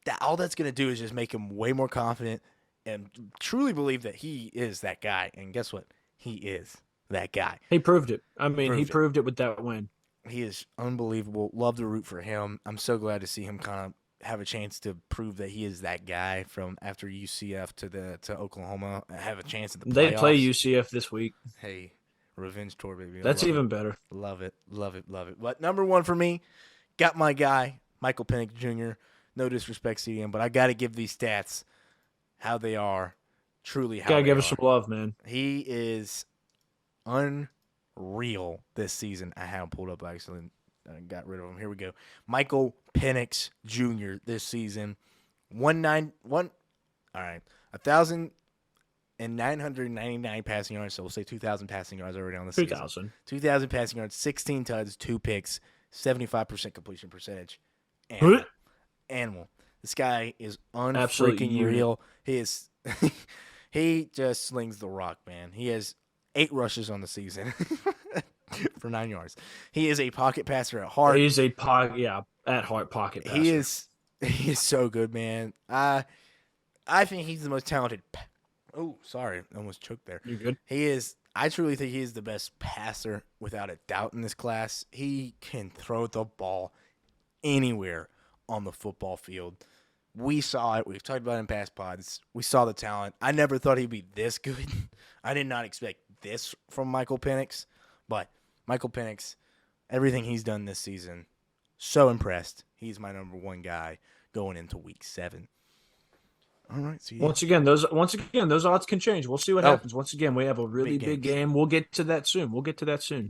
that, all that's going to do is just make him way more confident and truly believe that he is that guy. And guess what? He is that guy. He proved it. I mean, he proved it with that win. He is unbelievable. Love to root for him. I'm so glad to see him kind of have a chance to prove that he is that guy from after UCF to Oklahoma. Have a chance at the playoffs. They play UCF this week. Hey, revenge tour, baby. That's even better. Love it. But number 1 for me, got my guy, Michael Penix Jr. No disrespect, CDM, but I got to give these stats how they are. Truly how they are. Got to give us some love, man. He is unreal this season. I have him pulled up actually. I got rid of him. Here we go. Michael Penix Jr. this season. 1,999 passing yards. So we'll say 2,000 passing yards already on the season. 2,000. 2,000 passing yards, 16 touchdowns, 2 picks, 75% completion percentage. Animal. Animal. This guy is Absolute unfreaking unit. real. He is he just slings the rock, man. He has 8 rushes on the season for 9 yards. He is a pocket passer at heart. He's a at heart pocket passer. He is so good, man. I think he's the most talented. Oh, sorry, I almost choked there. You good? He is. I truly think he is the best passer without a doubt in this class. He can throw the ball anywhere on the football field. We saw it. We've talked about it in past pods. We saw the talent. I never thought he'd be this good. I did not expect this from Michael Penix. But Michael Penix, everything he's done this season, so impressed. He's my number 1 guy going into week 7. All right. So Once again, those odds can change. We'll see what happens. Once again, we have a really big game. We'll get to that soon.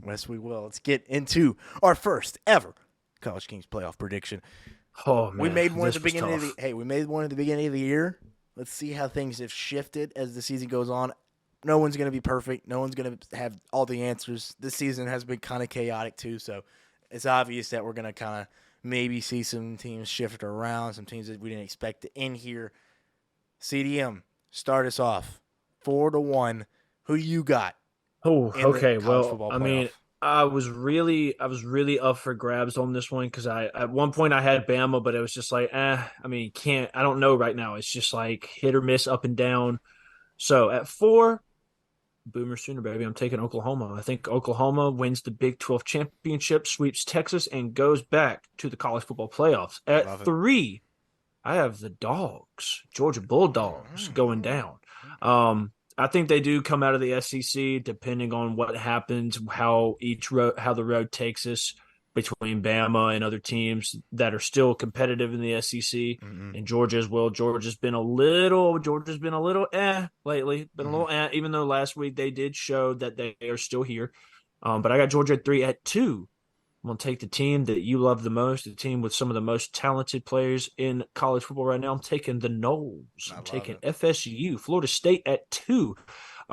Yes, we will. Let's get into our first ever College Kings playoff prediction. Oh man, we made one at the beginning of the year. Let's see how things have shifted as the season goes on. No one's going to be perfect. No one's going to have all the answers. This season has been kind of chaotic too, so it's obvious that we're going to kind of maybe see some teams shift around, some teams that we didn't expect to end here. CDM, start us off. 4-1. Who you got? Oh, okay. Well, I mean, I was really up for grabs on this one because at one point I had Bama, but it was just like, I mean, I don't know right now. It's just like hit or miss, up and down. So at 4, Boomer Sooner, baby, I'm taking Oklahoma. I think Oklahoma wins the Big 12 championship, sweeps Texas, and goes back to the college football playoffs. At 3, I have the Dogs, Georgia Bulldogs, going down. I think they do come out of the SEC, depending on what happens, how the road takes us between Bama and other teams that are still competitive in the SEC, and Georgia as well. Georgia's been a little lately, even though last week they did show that they are still here. But I got Georgia at 3. At 2, I'm going to take the team that you love the most, the team with some of the most talented players in college football right now. I'm taking the Noles. I'm taking FSU, Florida State at 2.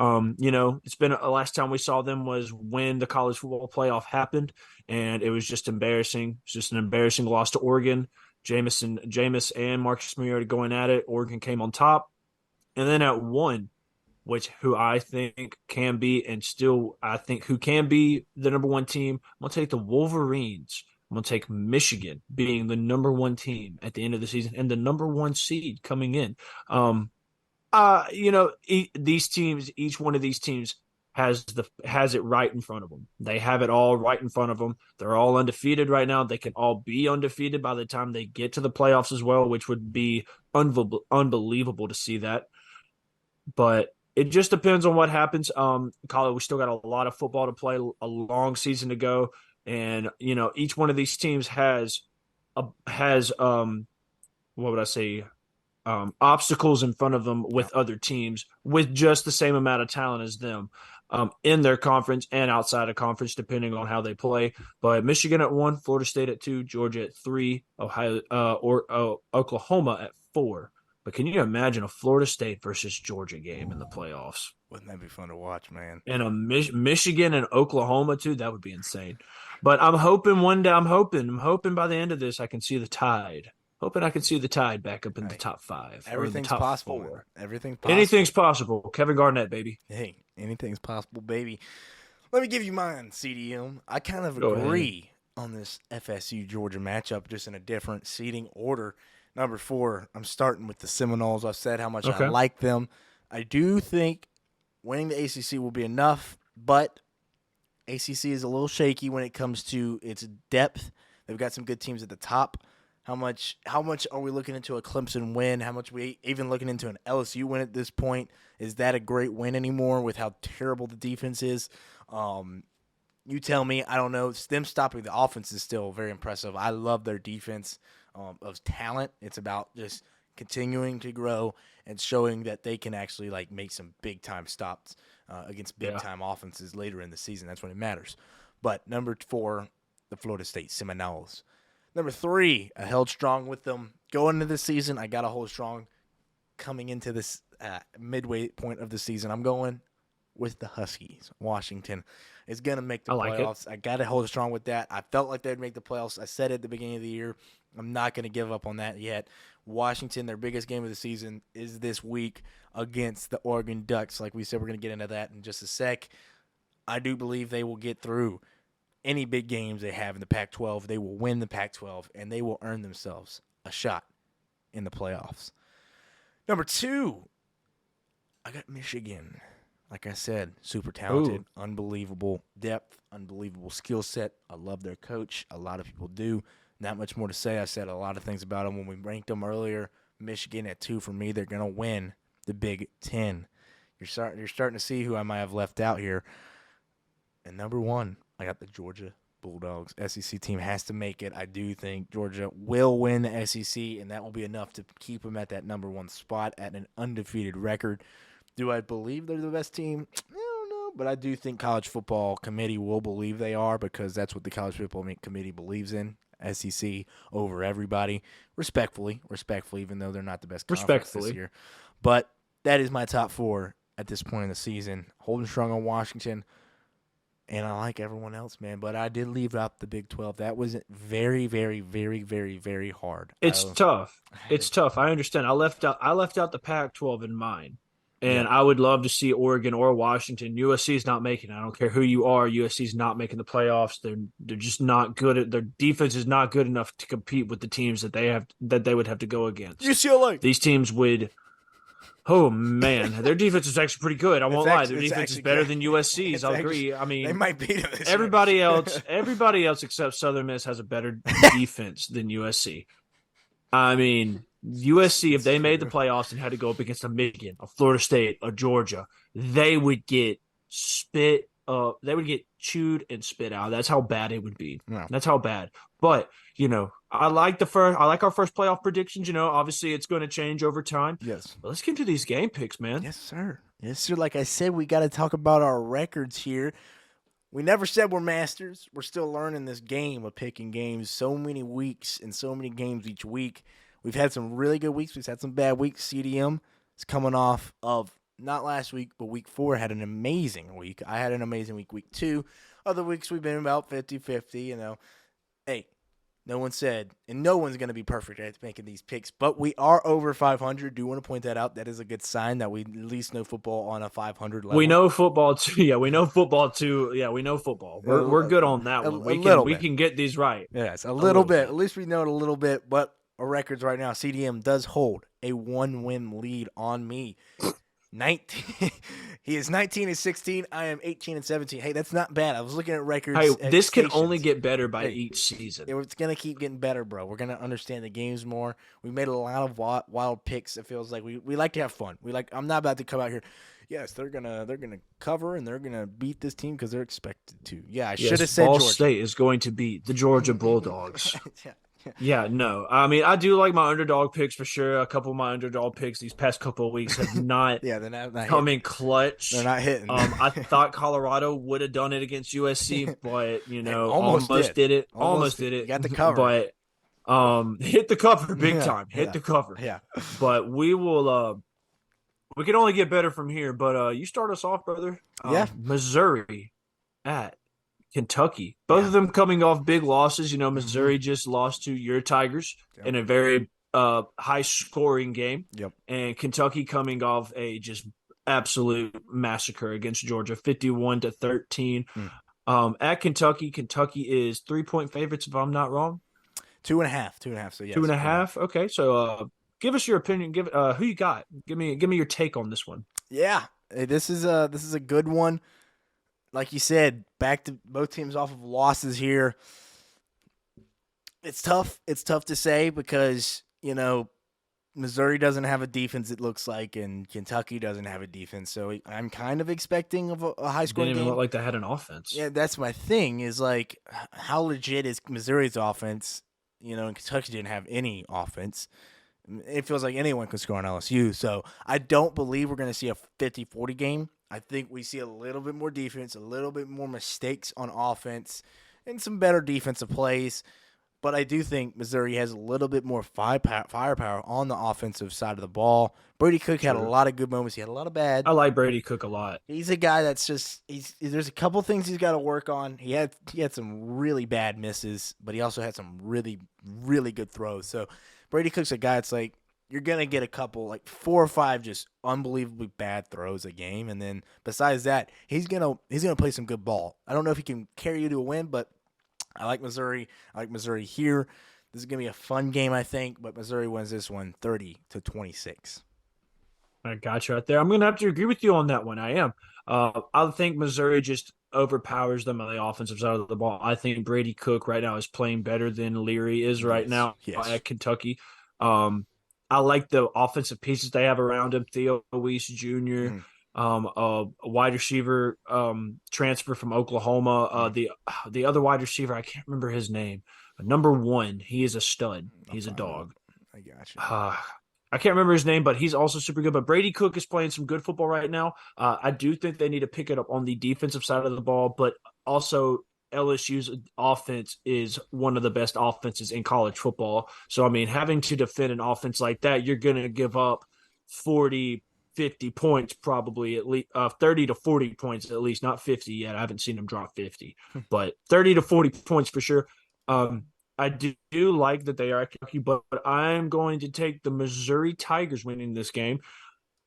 It's been last time we saw them was when the college football playoff happened, and it was just embarrassing. It's just an embarrassing loss to Oregon. Jameis and Marcus Mariota going at it. Oregon came on top. And then at 1, who I think can be, and still I think who can be the number 1 team. I'm going to take the Wolverines. I'm going to take Michigan being the number 1 team at the end of the season and the number 1 seed coming in. These teams, each one of these teams has it right in front of them. They have it all right in front of them. They're all undefeated right now. They can all be undefeated by the time they get to the playoffs as well, which would be unbelievable to see that. But it just depends on what happens. College, we still got a lot of football to play, a long season to go, and each one of these teams has obstacles in front of them with other teams with just the same amount of talent as them in their conference and outside of conference, depending on how they play. But Michigan at 1, Florida State at 2, Georgia at 3, Oklahoma at 4. But can you imagine a Florida State versus Georgia game in the playoffs? Wouldn't that be fun to watch, man? And a Michigan and Oklahoma too. That would be insane. But I'm hoping one day. I'm hoping by the end of this I can see the Tide. Hoping I can see the Tide back up in the top 5. Everything's top possible. 4. Everything's possible. Anything's possible. Kevin Garnett, baby. Hey, anything's possible, baby. Let me give you mine, CDM. I kind of agree on this FSU Georgia matchup, just in a different seeding order. Number 4, I'm starting with the Seminoles. I've said how much I like them. I do think winning the ACC will be enough, but ACC is a little shaky when it comes to its depth. They've got some good teams at the top. How much are we looking into a Clemson win? How much are we even looking into an LSU win at this point? Is that a great win anymore with how terrible the defense is? You tell me. I don't know. Them stopping the offense is still very impressive. I love their defense of talent. It's about just continuing to grow and showing that they can actually make some big-time stops against big-time offenses later in the season. That's when it matters. But number 4, the Florida State Seminoles. Number 3, I held strong with them going into the season. I got to hold strong coming into this midway point of the season. I'm going with the Huskies. Washington is going to make the I like it. playoffs. I got to hold strong with that. I felt like they'd make the playoffs. I said it at the beginning of the year. I'm not going to give up on that yet. Washington, their biggest game of the season is this week against the Oregon Ducks. Like we said, we're going to get into that in just a sec. I do believe they will get through any big games they have in the Pac-12. They will win the Pac-12, and they will earn themselves a shot in the playoffs. Number 2, I got Michigan. Like I said, super talented, unbelievable depth, unbelievable skill set. I love their coach. A lot of people do. Not much more to say. I said a lot of things about them when we ranked them earlier. Michigan at 2 for me. They're going to win the Big Ten. You're starting to see who I might have left out here. And number 1, I got the Georgia Bulldogs. SEC team has to make it. I do think Georgia will win the SEC, and that will be enough to keep them at that number 1 spot at an undefeated record. Do I believe they're the best team? I don't know, but I do think College Football Committee will believe they are because that's what the College Football Committee believes in. SEC over everybody. Respectfully, even though they're not the best conference this year. But that is my top 4 at this point in the season. Holding strong on Washington. And I like everyone else, man. But I did leave out the Big 12. That was very, very, very, very, very hard. It's tough. It's tough. I understand. I left out the Pac-12 in mine. And I would love to see Oregon or Washington. USC is not making it. I don't care who you are. USC is not making the playoffs. They're just not good at their defense is not good enough to compete with the teams that they would have to go against. UCLA. These teams would. Oh man, their defense is actually pretty good. I won't lie. Their defense is better than USC's. I'll agree. I mean, they might beat them. Everybody else except Southern Miss has a better defense than USC. I mean, USC, if they made the playoffs and had to go up against a Michigan, a Florida State, a Georgia, they would get spit up. They would get chewed and spit out. That's how bad it would be. Yeah. That's how bad. But, I like our first playoff predictions. Obviously it's going to change over time. Yes. But let's get into these game picks, man. Yes, sir. Yes, sir. Like I said, we got to talk about our records here. We never said we're masters. We're still learning this game of picking games. So many weeks and so many games each week. We've had some really good weeks. We've had some bad weeks. CDM is coming off of not last week, but week 4 had an amazing week. I had an amazing week 2. Other weeks we've been about 50-50, Hey, no one said, and no one's going to be perfect at making these picks, but we are over 500. Do want to point that out. That is a good sign that we at least know football on a 500 level. We know football too. Yeah, we know football too. Yeah, we know football. We're good on that one. We can get these right. Yes, a little bit. At least we know it a little bit, but our records right now, CDM does hold a 1-win lead on me. 19. He is 19-16. I am 18-17. Hey, that's not bad. I was looking at records. Hey, this can only get better by each season. It's gonna keep getting better, bro. We're gonna understand the games more. We made a lot of wild picks. It feels like we like to have fun. I'm not about to come out here. Yes, they're gonna cover and they're gonna beat this team because they're expected to. Yeah, I should have said Ball Georgia. State is going to beat the Georgia Bulldogs. Yeah. Yeah, no. I mean, I do like my underdog picks for sure. A couple of my underdog picks these past couple of weeks have not, they're not come in clutch. They're not hitting. I thought Colorado would have done it against USC, but almost did it. Almost did it. You got the cover. But hit the cover big time. Hit the cover. Yeah. But we will. We can only get better from here. But you start us off, brother. Missouri at Kentucky. Both of them coming off big losses. Missouri just lost to your Tigers in a very high-scoring game. Yep. And Kentucky coming off a just absolute massacre against Georgia, 51-13. At Kentucky is 3-point favorites, if I'm not wrong. 2.5. So, yes. 2.5? Okay, so give us your opinion. Give who you got. Give me your take on this one. Yeah, this is a good one. Like you said, back to both teams off of losses here. It's tough. It's tough to say because, Missouri doesn't have a defense, it looks like, and Kentucky doesn't have a defense. So I'm kind of expecting of a high-scoring game. Didn't even look like they had an offense. Yeah, that's my thing is, like, how legit is Missouri's offense? And Kentucky didn't have any offense. It feels like anyone could score on LSU. So I don't believe we're going to see a 50-40 game. I think we see a little bit more defense, a little bit more mistakes on offense, and some better defensive plays. But I do think Missouri has a little bit more firepower on the offensive side of the ball. Brady Cook had a Sure. lot of good moments. He had a lot of bad. I like Brady Cook a lot. He's a guy that's just there's a couple things he's got to work on. He had some really bad misses, but he also had some really really good throws. So Brady Cook's a guy that's like you're gonna get a couple like 4 or 5 just unbelievably bad throws a game, and then besides that, he's gonna play some good ball. I don't know if he can carry you to a win, but I like Missouri. I like Missouri here. This is gonna be a fun game, I think, but Missouri wins this one 30-26. I got you right there. I'm going to have to agree with you on that one. I am. I think Missouri just overpowers them on the offensive side of the ball. I think Brady Cook right now is playing better than Leary is right now Yes. at Kentucky. I like the offensive pieces they have around him. Theo Weiss Jr., a wide receiver transfer from Oklahoma. The other wide receiver, I can't remember his name. Number 1, he is a stud. He's a dog. I got you. I can't remember his name, but he's also super good. But Brady Cook is playing some good football right now. I do think they need to pick it up on the defensive side of the ball, but also LSU's offense is one of the best offenses in college football. So, I mean, having to defend an offense like that, you're going to give up 40, 50 points probably, at least 30 to 40 points at least, not 50 yet. I haven't seen them drop 50, but 30 to 40 points for sure. I do like that they are at Kentucky, but I'm going to take the Missouri Tigers winning this game,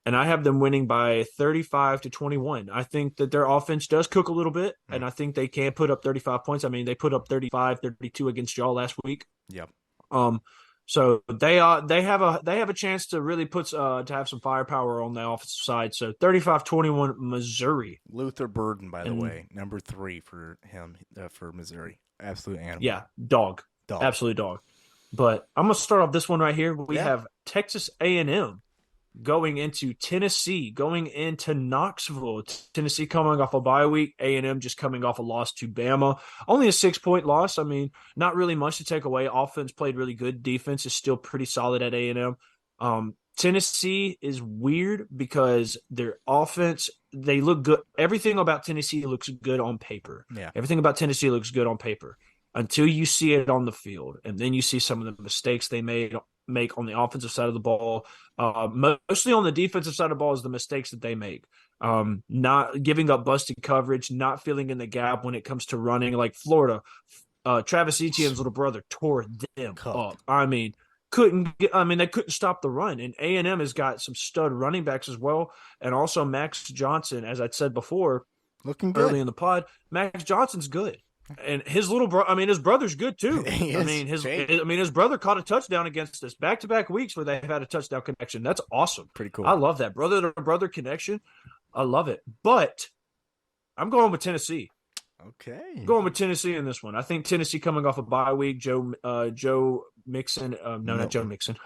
and I have them winning by 35-21. I think that their offense does cook a little bit, and I think they can put up 35 points. I mean, they put up 35, 32 against y'all last week. Yep. So they have a chance to really to have some firepower on the offensive side. So 35-21 Missouri. Luther Burden, by the way, number 3 for him for Missouri. Absolute animal. Yeah, dog. Absolute dog. But I'm going to start off this one right here. We have Texas A&M going into Tennessee, going into Knoxville. Tennessee coming off a bye week. A&M just coming off a loss to Bama. Only a 6-point loss. I mean, not really much to take away. Offense played really good. Defense is still pretty solid at A&M. Tennessee is weird because their offense, they look good. Everything about Tennessee looks good on paper. Yeah. Everything about Tennessee looks good on paper until you see it on the field, and then you see some of the mistakes they make on the offensive side of the ball. Mostly on the defensive side of the ball is the mistakes that they make. Not giving up busted coverage, not filling in the gap when it comes to running. Like Florida, Travis Etienne's little brother tore them up. I mean, they couldn't stop the run. And A&M has got some stud running backs as well, and also Max Johnson, as I said before, looking good early in the pod. Max Johnson's good. And his little brother, his brother's good too. His brother caught a touchdown against us back-to-back weeks where they've had a touchdown connection. That's awesome. Pretty cool. I love that brother-to-brother connection. I love it. But I'm going with Tennessee. Okay. I'm going with Tennessee in this one. I think Tennessee coming off a bye week. Joe Mixon. Not Joe Mixon.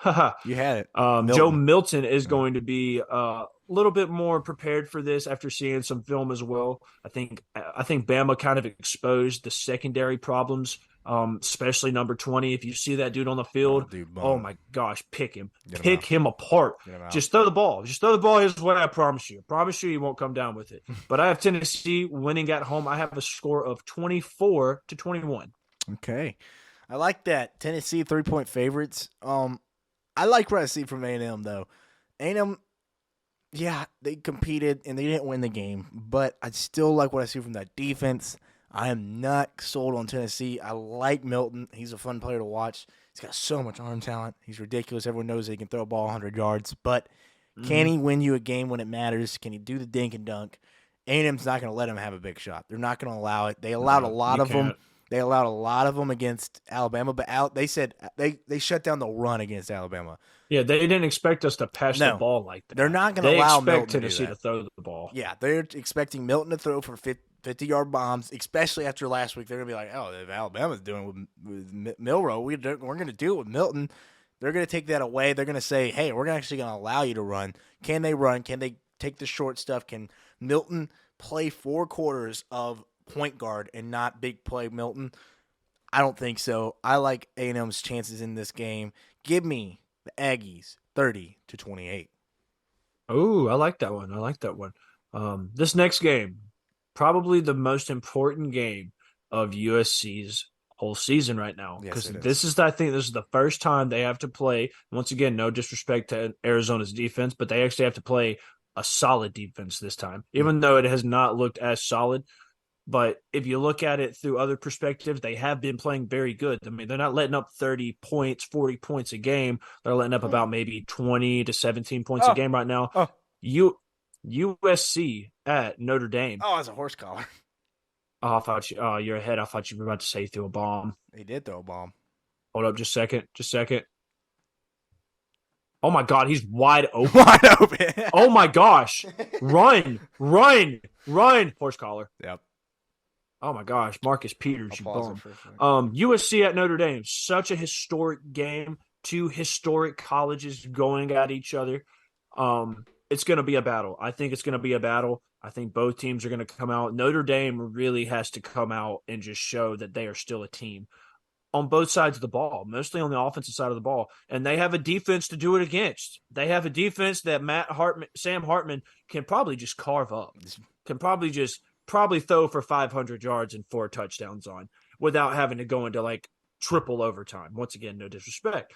You had it. Joe Milton is going to be a little bit more prepared for this after seeing some film as well. I think Bama kind of exposed the secondary problems, especially number 20. If you see that dude on the field, oh my gosh, pick him apart. Just throw the ball. Just throw the ball his way. I promise you. He won't come down with it. But I have Tennessee winning at home. I have a score of 24-21. Okay. I like that. Tennessee 3-point favorites. I like what I see from A&M though. A&M, yeah, they competed and they didn't win the game, but I still like what I see from that defense. I am not sold on Tennessee. I like Milton. He's a fun player to watch. He's got so much arm talent. He's ridiculous. Everyone knows that he can throw a ball 100 yards, but can he win you a game when it matters? Can he do the dink and dunk? A&M's not going to let him have a big shot. They're not going to allow it. They allowed a lot of them. They allowed a lot of them against Alabama, but they said they shut down the run against Alabama. Yeah, they didn't expect us to pass the ball like that. They're not going to allow Milton Tennessee to throw the ball. Yeah, they're expecting Milton to throw for 50-yard bombs, especially after last week. They're going to be like, oh, if Alabama's doing it with Milroe, we're going to do it with Milton. They're going to take that away. They're going to say, hey, we're actually going to allow you to run. Can they run? Can they take the short stuff? Can Milton play 4 quarters of point guard and not big play Milton? I don't think so. I like A&M's chances in this game. Give me the Aggies 30-28. Oh, I like that one. This next game, probably the most important game of USC's whole season right now. Yes, Because it this is. is, I think, this is the first time they have to play. Once again, no disrespect to Arizona's defense, but they actually have to play a solid defense this time, Mm. even though it has not looked as solid. But if you look at it through other perspectives, they have been playing very good. I mean, they're not letting up 30 points, 40 points a game. They're letting up about maybe 20 to 17 points a Oh, game right now. oh, USC at Notre Dame. oh! It's a horse collar. Oh, I thought you, you're ahead. I thought you were about to say through a bomb. He did throw a bomb. Hold up, just a second. Just a second. Oh my God, he's wide open. Wide open. Oh my gosh. Run, run, run. Horse collar. Yep. Oh my gosh, Marcus Peters, I'll you pause bum. it for a second. USC at Notre Dame, such a historic game. Two historic colleges going at each other. It's going to be a battle. I think it's going to be a battle. I think both teams are going to come out. Notre Dame really has to come out and just show that they are still a team on both sides of the ball, mostly on the offensive side of the ball. And they have a defense to do it against. They have a defense that Sam Hartman can probably just carve up, can probably throw for 500 yards and 4 touchdowns on without having to go into like triple overtime. Once again, no disrespect.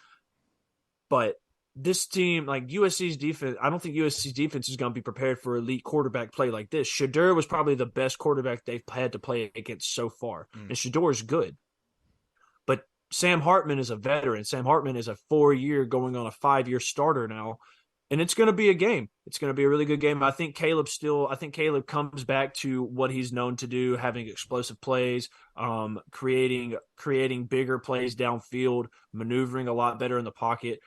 But this team, like USC's defense, I don't think USC's defense is going to be prepared for elite quarterback play like this. Shedeur was probably the best quarterback they've had to play against so far. And Shedeur is good. But Sam Hartman is a veteran. Sam Hartman is a 4-year going on a 5-year starter now. And it's going to be a game. It's going to be a really good game. I think Caleb comes back to what he's known to do, having explosive plays, creating bigger plays downfield, maneuvering a lot better in the pocket,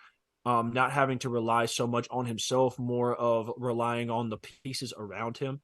not having to rely so much on himself, more of relying on the pieces around him.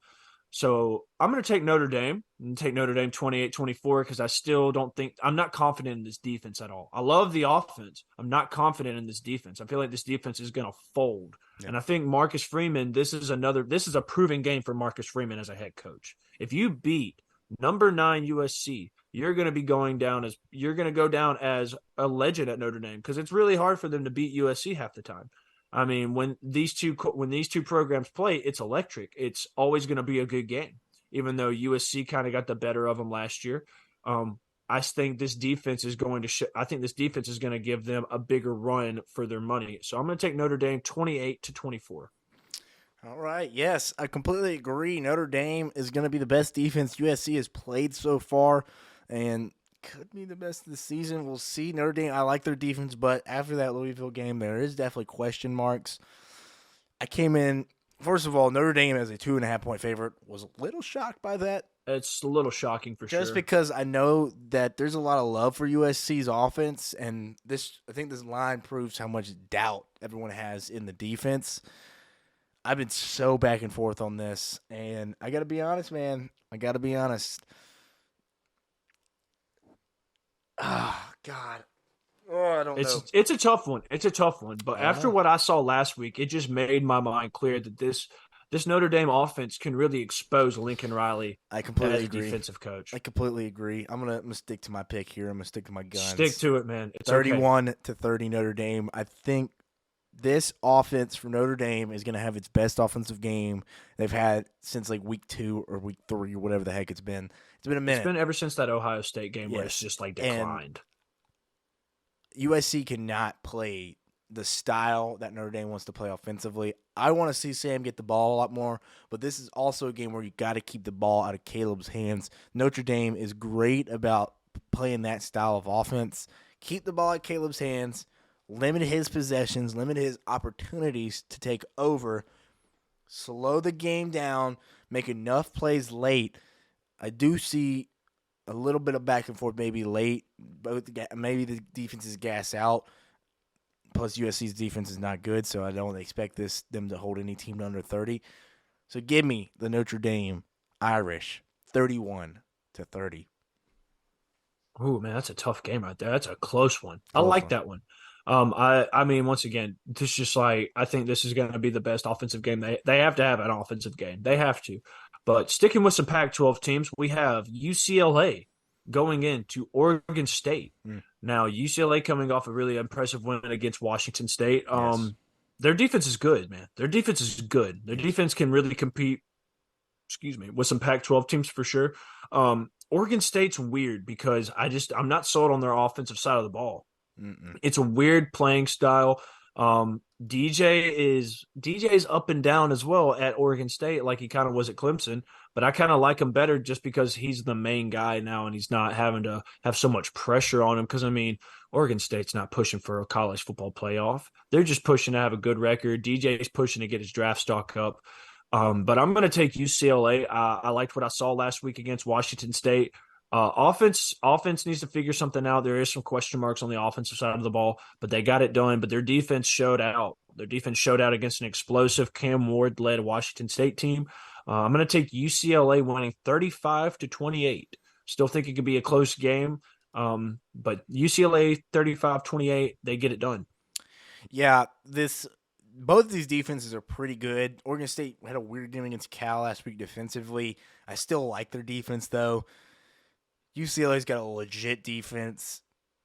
So I'm going to take Notre Dame and take Notre Dame 28-24 because I still don't think – I'm not confident in this defense at all. I love the offense. I'm not confident in this defense. I feel like this defense is going to fold. Yeah. And I think Marcus Freeman, this is a proven game for Marcus Freeman as a head coach. If you beat number 9 USC, you're going to go down as a legend at Notre Dame because it's really hard for them to beat USC half the time. I mean, when these two programs play, it's electric. It's always going to be a good game, even though USC kind of got the better of them last year. I think this defense is going to give them a bigger run for their money. So I'm going to take Notre Dame 28-24. All right. Yes, I completely agree. Notre Dame is going to be the best defense USC has played so far, and could be the best of the season. We'll see. Notre Dame, I like their defense, but after that Louisville game, there is definitely question marks. I came in, first of all, Notre Dame as a 2.5-point favorite. Was a little shocked by that. It's a little shocking for sure. Just because I know that there's a lot of love for USC's offense, and I think this line proves how much doubt everyone has in the defense. I've been so back and forth on this, and I got to be honest, man. I God. Oh, I don't know. It's a tough one. But after what I saw last week, it just made my mind clear that this Notre Dame offense can really expose Lincoln Riley as a defensive coach. I completely agree. I'm gonna stick to my pick here. I'm gonna stick to my guns. Stick to it, man. It's 31-30 Notre Dame. I think this offense for Notre Dame is gonna have its best offensive game they've had since like week 2 or week 3 or whatever the heck it's been. It's been a minute. It's been ever since that Ohio State game where it's just like declined. And USC cannot play the style that Notre Dame wants to play offensively. I want to see Sam get the ball a lot more, but this is also a game where you got to keep the ball out of Caleb's hands. Notre Dame is great about playing that style of offense. Keep the ball at Caleb's hands, limit his possessions, limit his opportunities to take over, slow the game down, make enough plays late. I do see a little bit of back and forth maybe late. Maybe the defense is gas out. Plus, USC's defense is not good, so I don't expect them to hold any team to under 30. So give me the Notre Dame Irish 31-30. Ooh, man, that's a tough game right there. That's a close one. I like that one. I mean, once again, this just like I think this is going to be the best offensive game. They have to have an offensive game. They have to. But sticking with some Pac-12 teams, we have UCLA going into Oregon State. Now, UCLA coming off a really impressive win against Washington State. Their defense is good, man. Their defense is good. Their defense can really compete with some Pac-12 teams for sure. Oregon State's weird because I'm not sold on their offensive side of the ball. Mm-mm. It's a weird playing style. DJ's up and down as well at Oregon State, like he kind of was at Clemson. But I kind of like him better just because he's the main guy now, and he's not having to have so much pressure on him. Because I mean, Oregon State's not pushing for a college football playoff; they're just pushing to have a good record. DJ's pushing to get his draft stock up. But I'm going to take UCLA. I liked what I saw last week against Washington State. Offense needs to figure something out. There is some question marks on the offensive side of the ball, but they got it done. But their defense showed out. Their defense showed out against an explosive Cam Ward-led Washington State team. I'm going to take UCLA winning 35-28. Still think it could be a close game, but UCLA 35-28, they get it done. Yeah, both of these defenses are pretty good. Oregon State had a weird game against Cal last week defensively. I still like their defense, though. UCLA's got a legit defense.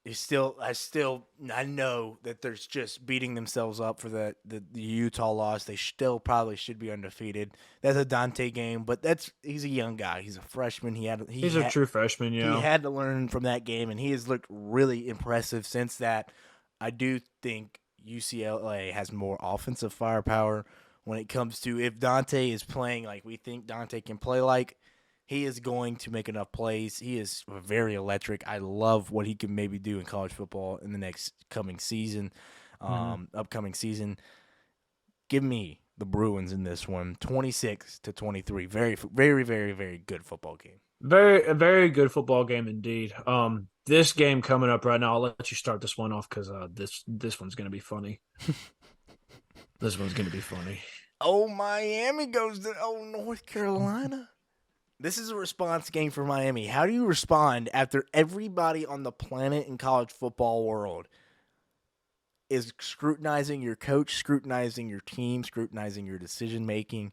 I know that they're just beating themselves up for the Utah loss. They still probably should be undefeated. That's a Dante game, but he's a young guy. He's a freshman. He's a true freshman, yeah. He had to learn from that game, and he has looked really impressive since that. I do think UCLA has more offensive firepower when it comes to if Dante is playing like we think Dante can play like. He is going to make enough plays. He is very electric. I love what he can maybe do in college football in the next upcoming season. Give me the Bruins in this one, 26-23. Very, very, very, very good football game. A very good football game indeed. This game coming up right now, I'll let you start this one off because this one's going to be funny. This one's going to be funny. Oh, Miami goes to North Carolina. This is a response game for Miami. How do you respond after everybody on the planet in college football world is scrutinizing your coach, scrutinizing your team, scrutinizing your decision-making?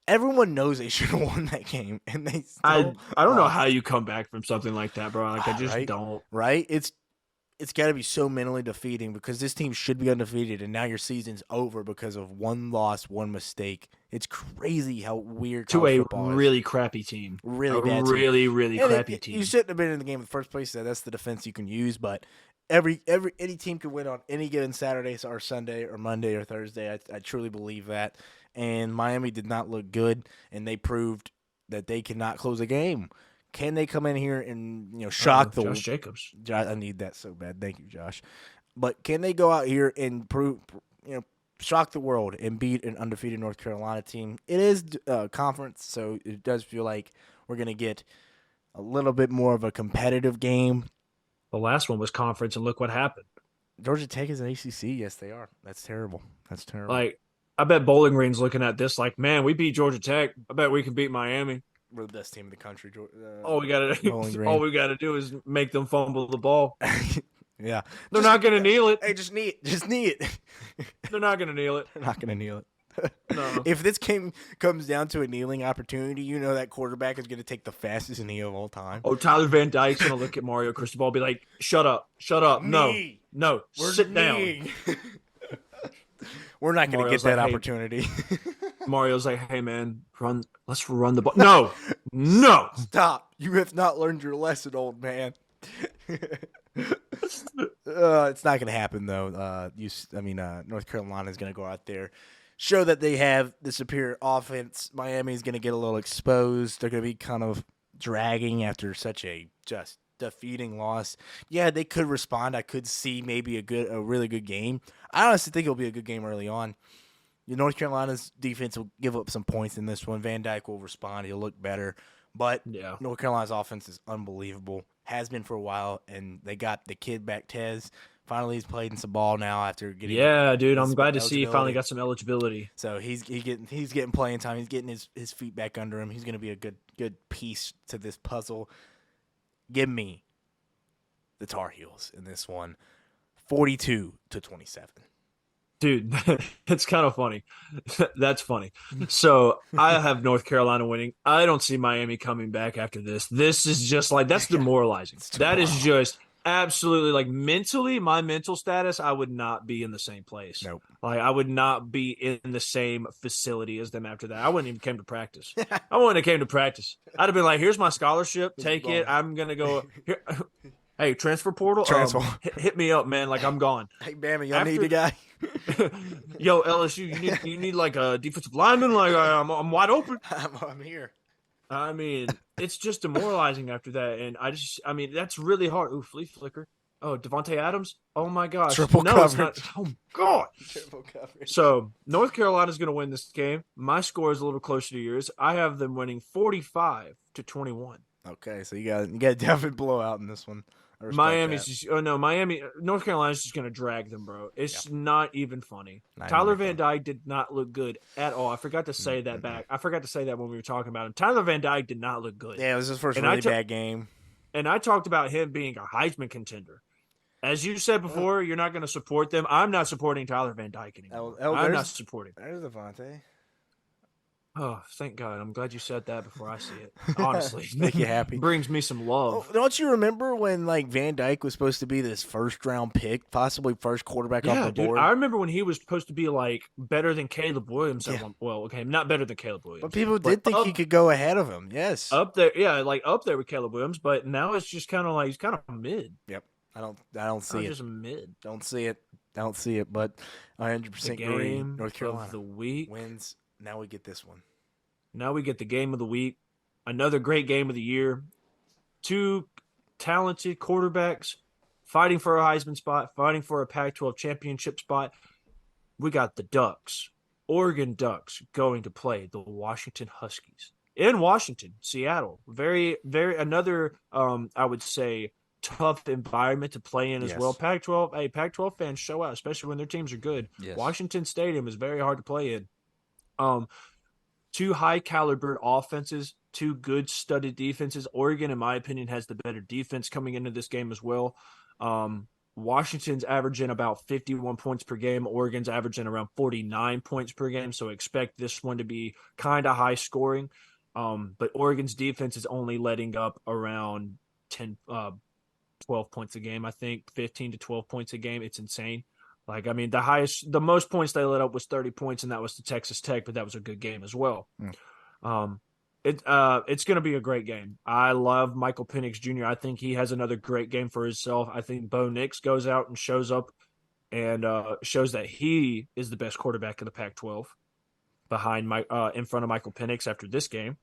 Everyone knows they should have won that game, and they still I don't know how you come back from something like that, bro. Like, I just don't. Right? It's got to be so mentally defeating because this team should be undefeated, and now your season's over because of one loss, one mistake. It's crazy how weird college football is. Really crappy team. Really bad team. Really crappy team. You shouldn't have been in the game in the first place. That's the defense you can use, but any team can win on any given Saturday or Sunday or Monday or Thursday. I truly believe that. And Miami did not look good, and they proved that they cannot close a game. Can they come in here and shock the Josh Jacobs? I need that so bad. Thank you, Josh. But can they go out here and shock the world and beat an undefeated North Carolina team? It is a conference, so it does feel like we're going to get a little bit more of a competitive game. The last one was conference, and look what happened. Georgia Tech is an ACC. Yes, they are. That's terrible. Like, I bet Bowling Green's looking at this like, man, we beat Georgia Tech. I bet we can beat Miami. We're the best team in the country. All we got to do is make them fumble the ball. Yeah. They're not going to kneel it. Hey, just knee it. They're not going to kneel it. They're not going to kneel it. No. If this game comes down to a kneeling opportunity, that quarterback is going to take the fastest knee of all time. Oh, Tyler Van Dyke's going to look at Mario Cristobal and be like, shut up. Knee. No, sit down. We're not going to get that opportunity. Mario's like, hey, man, let's run the ball. No. Stop. You have not learned your lesson, old man. It's not going to happen, though. North Carolina is going to go out there, show that they have the superior offense. Miami is going to get a little exposed. They're going to be kind of dragging after such a just defeating loss. Yeah, they could respond. I could see maybe a really good game. I honestly think it'll be a good game early on. North Carolina's defense will give up some points in this one. Van Dyke will respond. He'll look better. But North Carolina's offense is unbelievable. Has been for a while, and they got the kid back, Tez. Finally, he's playing some ball now after getting. Yeah, dude, I'm glad to see he finally got some eligibility. So he's getting playing time. He's getting his feet back under him. He's going to be a good piece to this puzzle. Give me the Tar Heels in this one, 42-27. Dude, it's kind of funny. That's funny. So I have North Carolina winning. I don't see Miami coming back after this. This is just like, that's demoralizing. That is just Absolutely. Like mentally, my mental status, I would not be in the same place. Nope. Like I would not be in the same facility as them after that. I wouldn't even came to practice. I wouldn't have came to practice. I'd have been like, here's my scholarship. Take it. I'm gonna go here. Hey, transfer portal. Transfer. Hit me up, man. Like I'm gone. Hey, Bama, y'all need After the guy. yo, LSU, you need like a defensive lineman. Like I'm wide open. I'm here. I mean, it's just demoralizing after that, and I mean, that's really hard. Ooh, flea flicker. Oh, Devontae Adams. Oh my gosh. Triple No, coverage. it's not. Oh God. Triple coverage. So North Carolina's going to win this game. My score is a little closer to yours. I have them winning 45-21. Okay, so you got a definite blowout in this one. Miami's just North Carolina's just gonna drag them, bro. It's not even funny. Tyler Van Dyke did not look good at all. I forgot to say that back. I forgot to say that when we were talking about him. Tyler Van Dyke did not look good. Yeah, it was his first really bad game. And I talked about him being a Heisman contender. As you said before, you're not going to support them. I'm not supporting Tyler Van Dyke anymore. I'm not supporting. There's Devontae. Oh, thank God. I'm glad you said that before I see it. Honestly. Make you happy. Brings me some love. Oh, don't you remember when Van Dyke was supposed to be this first-round pick, possibly first quarterback off the board? I remember when he was supposed to be better than Caleb Williams. Yeah. Well, okay, not better than Caleb Williams. But people did think he could go ahead of him, yes. Up there, yeah, up there with Caleb Williams, but now it's just kind of he's kind of mid. Yep. I don't see it. Just mid. Don't see it, but 100% agree. North Carolina of the week wins. Now we get this one. Now we get the game of the week. Another great game of the year. Two talented quarterbacks fighting for a Heisman spot, fighting for a Pac-12 championship spot. We got the Ducks, Oregon Ducks, going to play the Washington Huskies in Washington, Seattle. Very, very another, I would say, tough environment to play in as well. Pac-12, hey, Pac-12 fans show out, especially when their teams are good. Yes. Washington Stadium is very hard to play in. Two high-caliber offenses, two good studded defenses. Oregon, in my opinion, has the better defense coming into this game as well. Washington's averaging about 51 points per game. Oregon's averaging around 49 points per game, so expect this one to be kind of high scoring. But Oregon's defense is only letting up around 12 points a game, I think, 15 to 12 points a game. It's insane. The most points they let up was 30 points, and that was to Texas Tech, but that was a good game as well. It's going to be a great game. I love Michael Penix Jr. I think he has another great game for himself. I think Bo Nix goes out and shows up and shows that he is the best quarterback in the Pac-12 in front of Michael Penix after this game.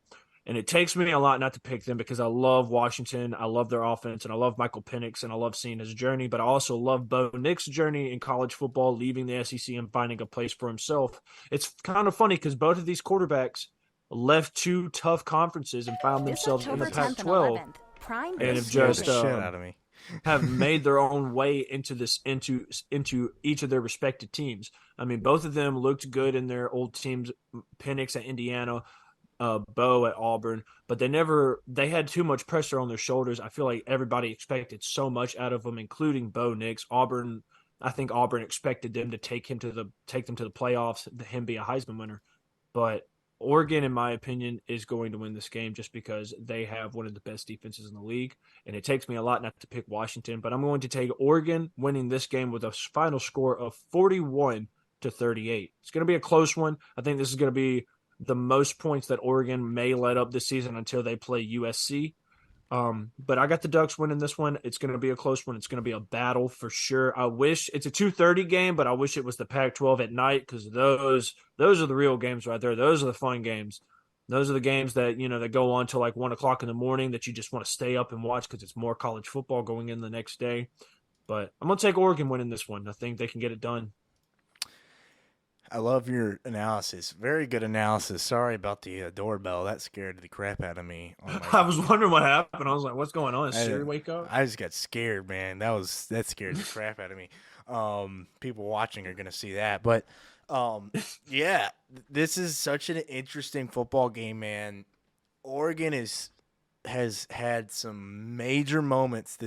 And it takes me a lot not to pick them because I love Washington, I love their offense, and I love Michael Penix, and I love seeing his journey. But I also love Bo Nix's journey in college football, leaving the SEC and finding a place for himself. It's kind of funny because both of these quarterbacks left two tough conferences and found themselves in the Pac-12 and have just have made their own way into each of their respective teams. I mean, both of them looked good in their old teams. Penix at Indiana, Bo at Auburn, but they had too much pressure on their shoulders. I feel like everybody expected so much out of them, including Bo Nix. I think Auburn expected them to take them to the playoffs, him be a Heisman winner. But Oregon, in my opinion, is going to win this game just because they have one of the best defenses in the league. And it takes me a lot not to pick Washington, but I'm going to take Oregon winning this game with a final score of 41-38. It's going to be a close one. I think this is going to be the most points that Oregon may let up this season until they play USC. But I got the Ducks winning this one. It's going to be a close one. It's going to be a battle for sure. I wish it's a 2:30 game, but I wish it was the Pac-12 at night because those are the real games right there. Those are the fun games. Those are the games that, that go on till like 1 o'clock in the morning that you just want to stay up and watch because it's more college football going in the next day. But I'm going to take Oregon winning this one. I think they can get it done. I love your analysis. Very good analysis. Sorry about the doorbell. That scared the crap out of me. I was wondering what happened. I was like, what's going on? Did Siri wake up? I just got scared, man. That scared the crap out of me. People watching are going to see that. But, yeah, this is such an interesting football game, man. Oregon has had some major moments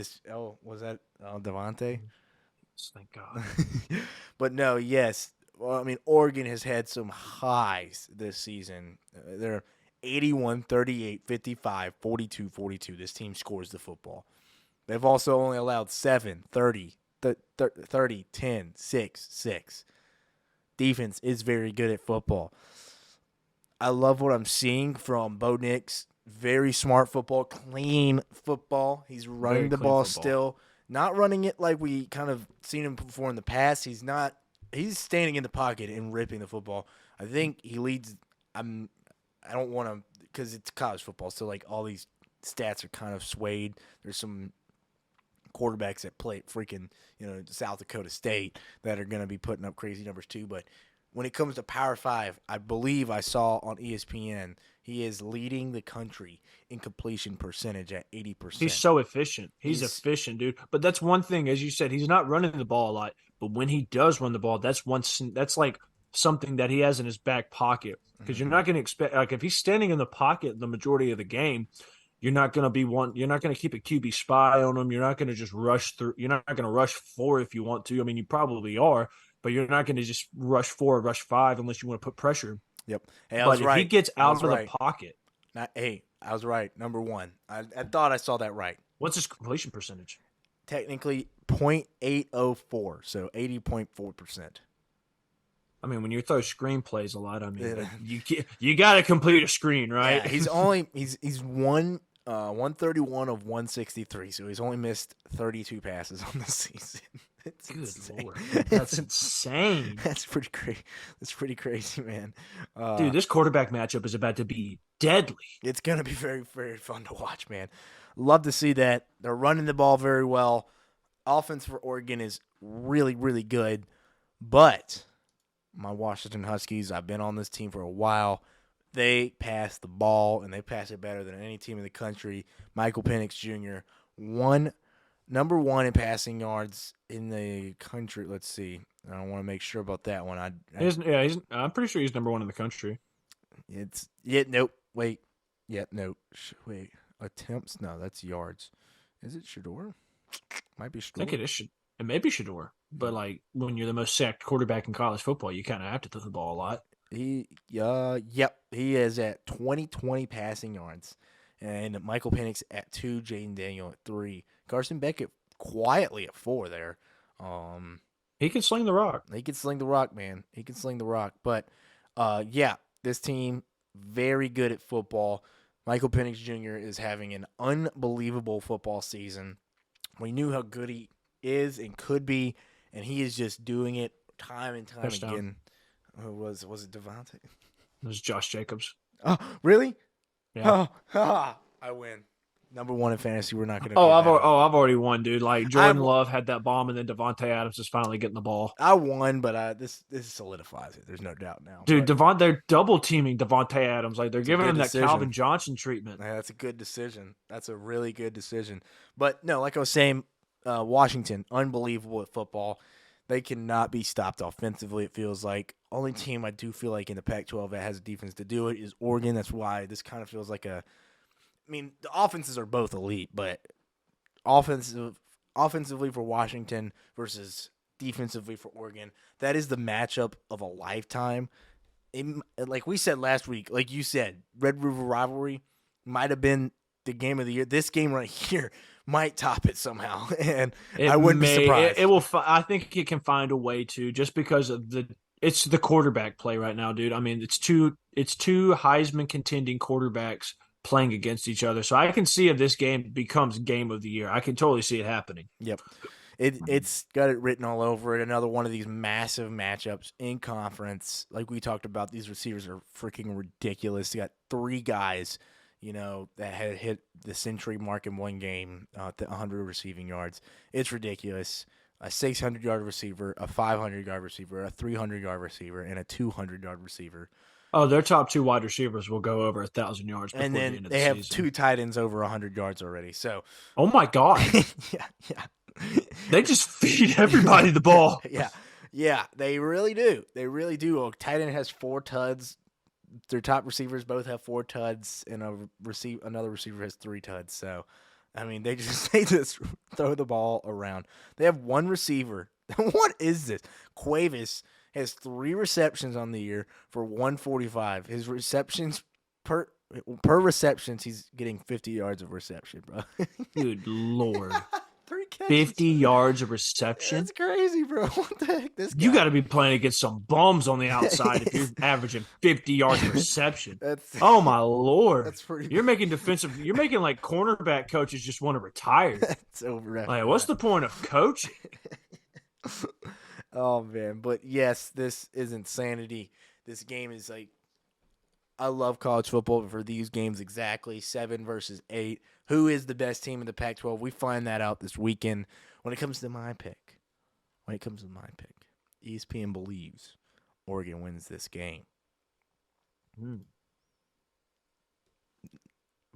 was that Devontae? Thank God. But no, yes. Well, I mean, Oregon has had some highs this season. They're 81-38, 55, 42-42. This team scores the football. They've also only allowed 7, 30, 30, 10, 6, 6. Defense is very good at football. I love what I'm seeing from Bo Nix. Very smart football, clean football. He's running the ball still. Not running it like we kind of seen him before in the past. He's standing in the pocket and ripping the football. I think he leads. I don't want to, because it's college football, so like all these stats are kind of swayed. There's some quarterbacks that play at freaking, South Dakota State that are going to be putting up crazy numbers too. But when it comes to Power 5, I believe I saw on ESPN he is leading the country in completion percentage at 80%. He's so efficient. He's efficient, dude. But that's one thing, as you said, he's not running the ball a lot. But when he does run the ball, that's like something that he has in his back pocket. Because you're not going to expect, like, if he's standing in the pocket the majority of the game, you're not going to keep a QB spy on him. You're not going to just rush through. You're not going to rush 4 if you want to. I mean, you probably are, but you're not going to just rush 4 or rush 5 unless you want to put pressure. Yep. Hey, but if he gets out of the pocket. I was right. Number 1. I thought I saw that right. What's his completion percentage? Technically, .804, so 80.4%. I mean, when you throw screenplays a lot, I mean, you got to complete a screen, right? Yeah, he's 131 of 163, so he's only missed 32 passes on the season. Good insane. Lord, that's insane. That's pretty crazy. That's pretty crazy, man. Dude, this quarterback matchup is about to be deadly. It's gonna be very, very fun to watch, man. Love to see that. They're running the ball very well. Offense for Oregon is really, really good, but my Washington Huskies, I've been on this team for a while. They pass the ball, and they pass it better than any team in the country. Michael Penix Jr., number 1 in passing yards in the country. Let's see. I don't want to make sure about that one. I'm pretty sure he's number 1 in the country. Wait. Attempts? No, that's yards. Is it Shador? Might be Shador. I think it is. It may be Shador. But, like, when you're the most sacked quarterback in college football, you kind of have to throw the ball a lot. He is at 20 passing yards. And Michael Penix at 2, Jaden Daniel at 3. Carson Beckett quietly at 4 there. He can sling the rock. He can sling the rock, man. He can sling the rock. But, this team, very good at football. Michael Penix Jr. is having an unbelievable football season. We knew how good he is and could be, and he is just doing it time and time again. Was it Devontae? It was Josh Jacobs. Oh, really? Yeah. I win. Number 1 in fantasy. We're not going to. I've already won, dude. Like Jordan Love had that bomb, and then Devontae Adams is finally getting the ball. I won, but this solidifies it. There's no doubt now. Dude, they're double teaming Devontae Adams. Like they're giving him that Calvin Johnson treatment. Yeah, that's a good decision. That's a really good decision. But no, like I was saying, Washington, unbelievable at football. They cannot be stopped offensively, it feels like. Only team I do feel like in the Pac-12 that has a defense to do it is Oregon. That's why this kind of feels like the offenses are both elite, but offensively for Washington versus defensively for Oregon, that is the matchup of a lifetime. Like we said last week, like you said, Red River Rivalry might have been the game of the year. This game right here might top it somehow, and I wouldn't be surprised. It will. I think it can find a way to, just because of it's the quarterback play right now, dude. I mean, it's two Heisman contending quarterbacks playing against each other. So I can see if this game becomes game of the year. I can totally see it happening. Yep. It's got it written all over it. Another one of these massive matchups in conference. Like we talked about, these receivers are freaking ridiculous. They got 3 guys, that had hit the century mark in one game, 100 receiving yards. It's ridiculous. A 600-yard receiver, a 500-yard receiver, a 300-yard receiver, and a 200-yard receiver. Oh, their top 2 wide receivers will go over 1,000 yards before and then the end of they the have season. 2 tight ends over 100 yards already. So, oh my God, yeah, they just feed everybody the ball. Yeah, they really do. They really do. A tight end has 4 tuds. Their top receivers both have 4 tuds, and another receiver has 3 tuds. So, I mean, they just throw the ball around. They have 1 receiver. What is this? Cuevas has 3 receptions on the year for 145. His receptions per receptions, he's getting 50 yards of reception, bro. Good Lord. catches. 50 yards of reception. That's crazy, bro. What the heck? This guy. You got to be playing against some bums on the outside if you're averaging 50 yards of reception. Oh my Lord. That's pretty. You're making like cornerback coaches just want to retire. That's over. Like, what's the point of coaching? Oh man, but yes, this is insanity. This game is like, I love college football for these games exactly. 7 versus 8. Who is the best team in the Pac-12? We find that out this weekend. When it comes to my pick, ESPN believes Oregon wins this game.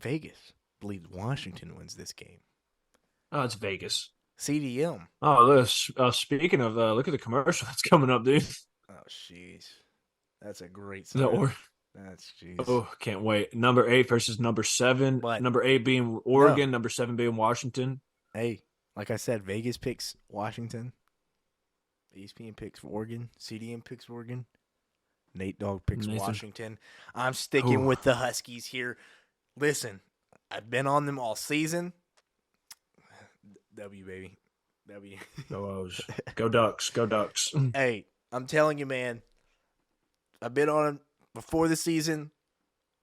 Vegas believes Washington wins this game. Oh, it's Vegas. CDM. Oh, speaking of, look at the commercial that's coming up, dude. Oh, jeez. That's a great sign. That's jeez. Oh, can't wait. Number 8 versus number 7. But, number 8 being Oregon, number 7 being Washington. Hey, like I said, Vegas picks Washington. ESPN picks Oregon. CDM picks Oregon. Nate Dogg picks Washington. I'm sticking with the Huskies here. Listen, I've been on them all season. W, baby. W. Go O's. Go Ducks. Go Ducks. Hey, I'm telling you, man. I've been on them before the season.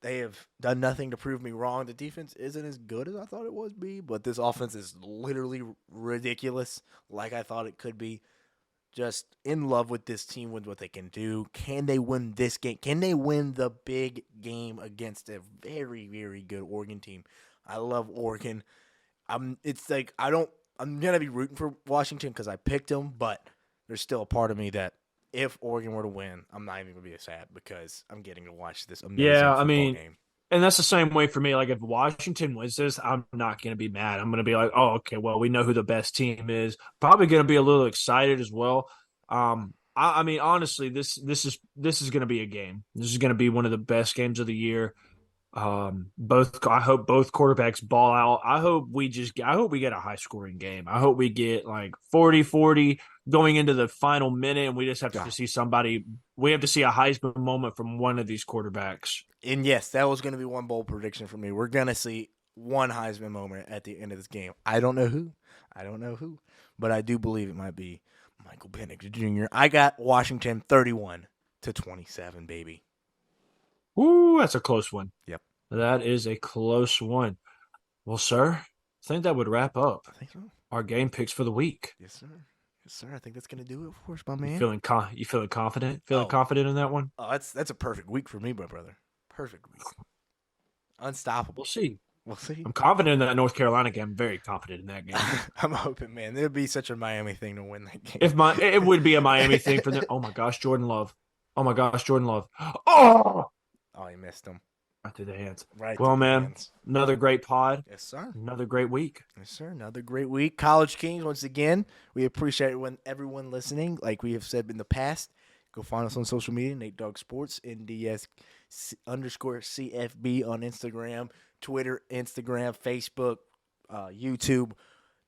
They have done nothing to prove me wrong. The defense isn't as good as I thought it was but this offense is literally ridiculous, like I thought it could be. Just in love with this team, with what they can do. Can they win this game? Can they win the big game against a very, very good Oregon team? I love Oregon. I'm gonna be rooting for Washington because I picked them, but there's still a part of me that if Oregon were to win, I'm not even gonna be sad because I'm getting to watch this amazing football game. And that's the same way for me. Like, if Washington wins this, I'm not going to be mad. I'm going to be like, oh, okay, well, we know who the best team is. Probably going to be a little excited as well. I mean, honestly, this is going to be a game. This is going to be one of the best games of the year. I hope both quarterbacks ball out. I hope we get a high scoring game. I hope we get like 40-40 going into the final minute, and we just have to see somebody. We have to see a Heisman moment from one of these quarterbacks. And yes, that was going to be one bold prediction for me. We're going to see one Heisman moment at the end of this game. I don't know who, but I do believe it might be Michael Penix Jr. I got Washington 31-27, baby. Ooh, that's a close one. Yep. That is a close one. Well, sir, I think that would wrap up our game picks for the week. Yes, sir. Yes, sir. I think that's going to do it for us, my man. You feeling confident? Confident in that one? Oh, that's a perfect week for me, my brother. Perfect week. Unstoppable. We'll see. I'm confident in that North Carolina game. I'm very confident in that game. I'm hoping, man. It would be such a Miami thing to win that game. It would be a Miami thing for them. Oh my gosh, Jordan Love. Oh, he missed him. Right through the hands. Right. Well, man, another great pod. Yes, sir. Another great week. Yes, sir. Another great week. College Kings, once again, we appreciate everyone listening. Like we have said in the past, go find us on social media, Nate Dogg Sports, NDS_CFB on Instagram, Twitter, Instagram, Facebook, YouTube.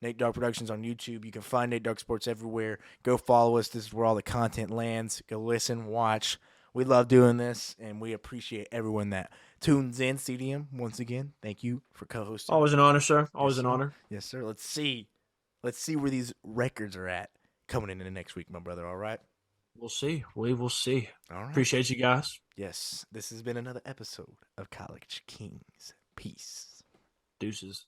Nate Dogg Productions on YouTube. You can find Nate Dogg Sports everywhere. Go follow us. This is where all the content lands. Go listen, watch. We love doing this, and we appreciate everyone that tunes in. CDM, once again, thank you for co-hosting. Always an honor, sir. Always an honor. Yes, sir. Let's see where these records are at coming into the next week, my brother. All right? We'll see. We will see. All right. Appreciate you guys. Yes, this has been another episode of College Kings. Peace. Deuces.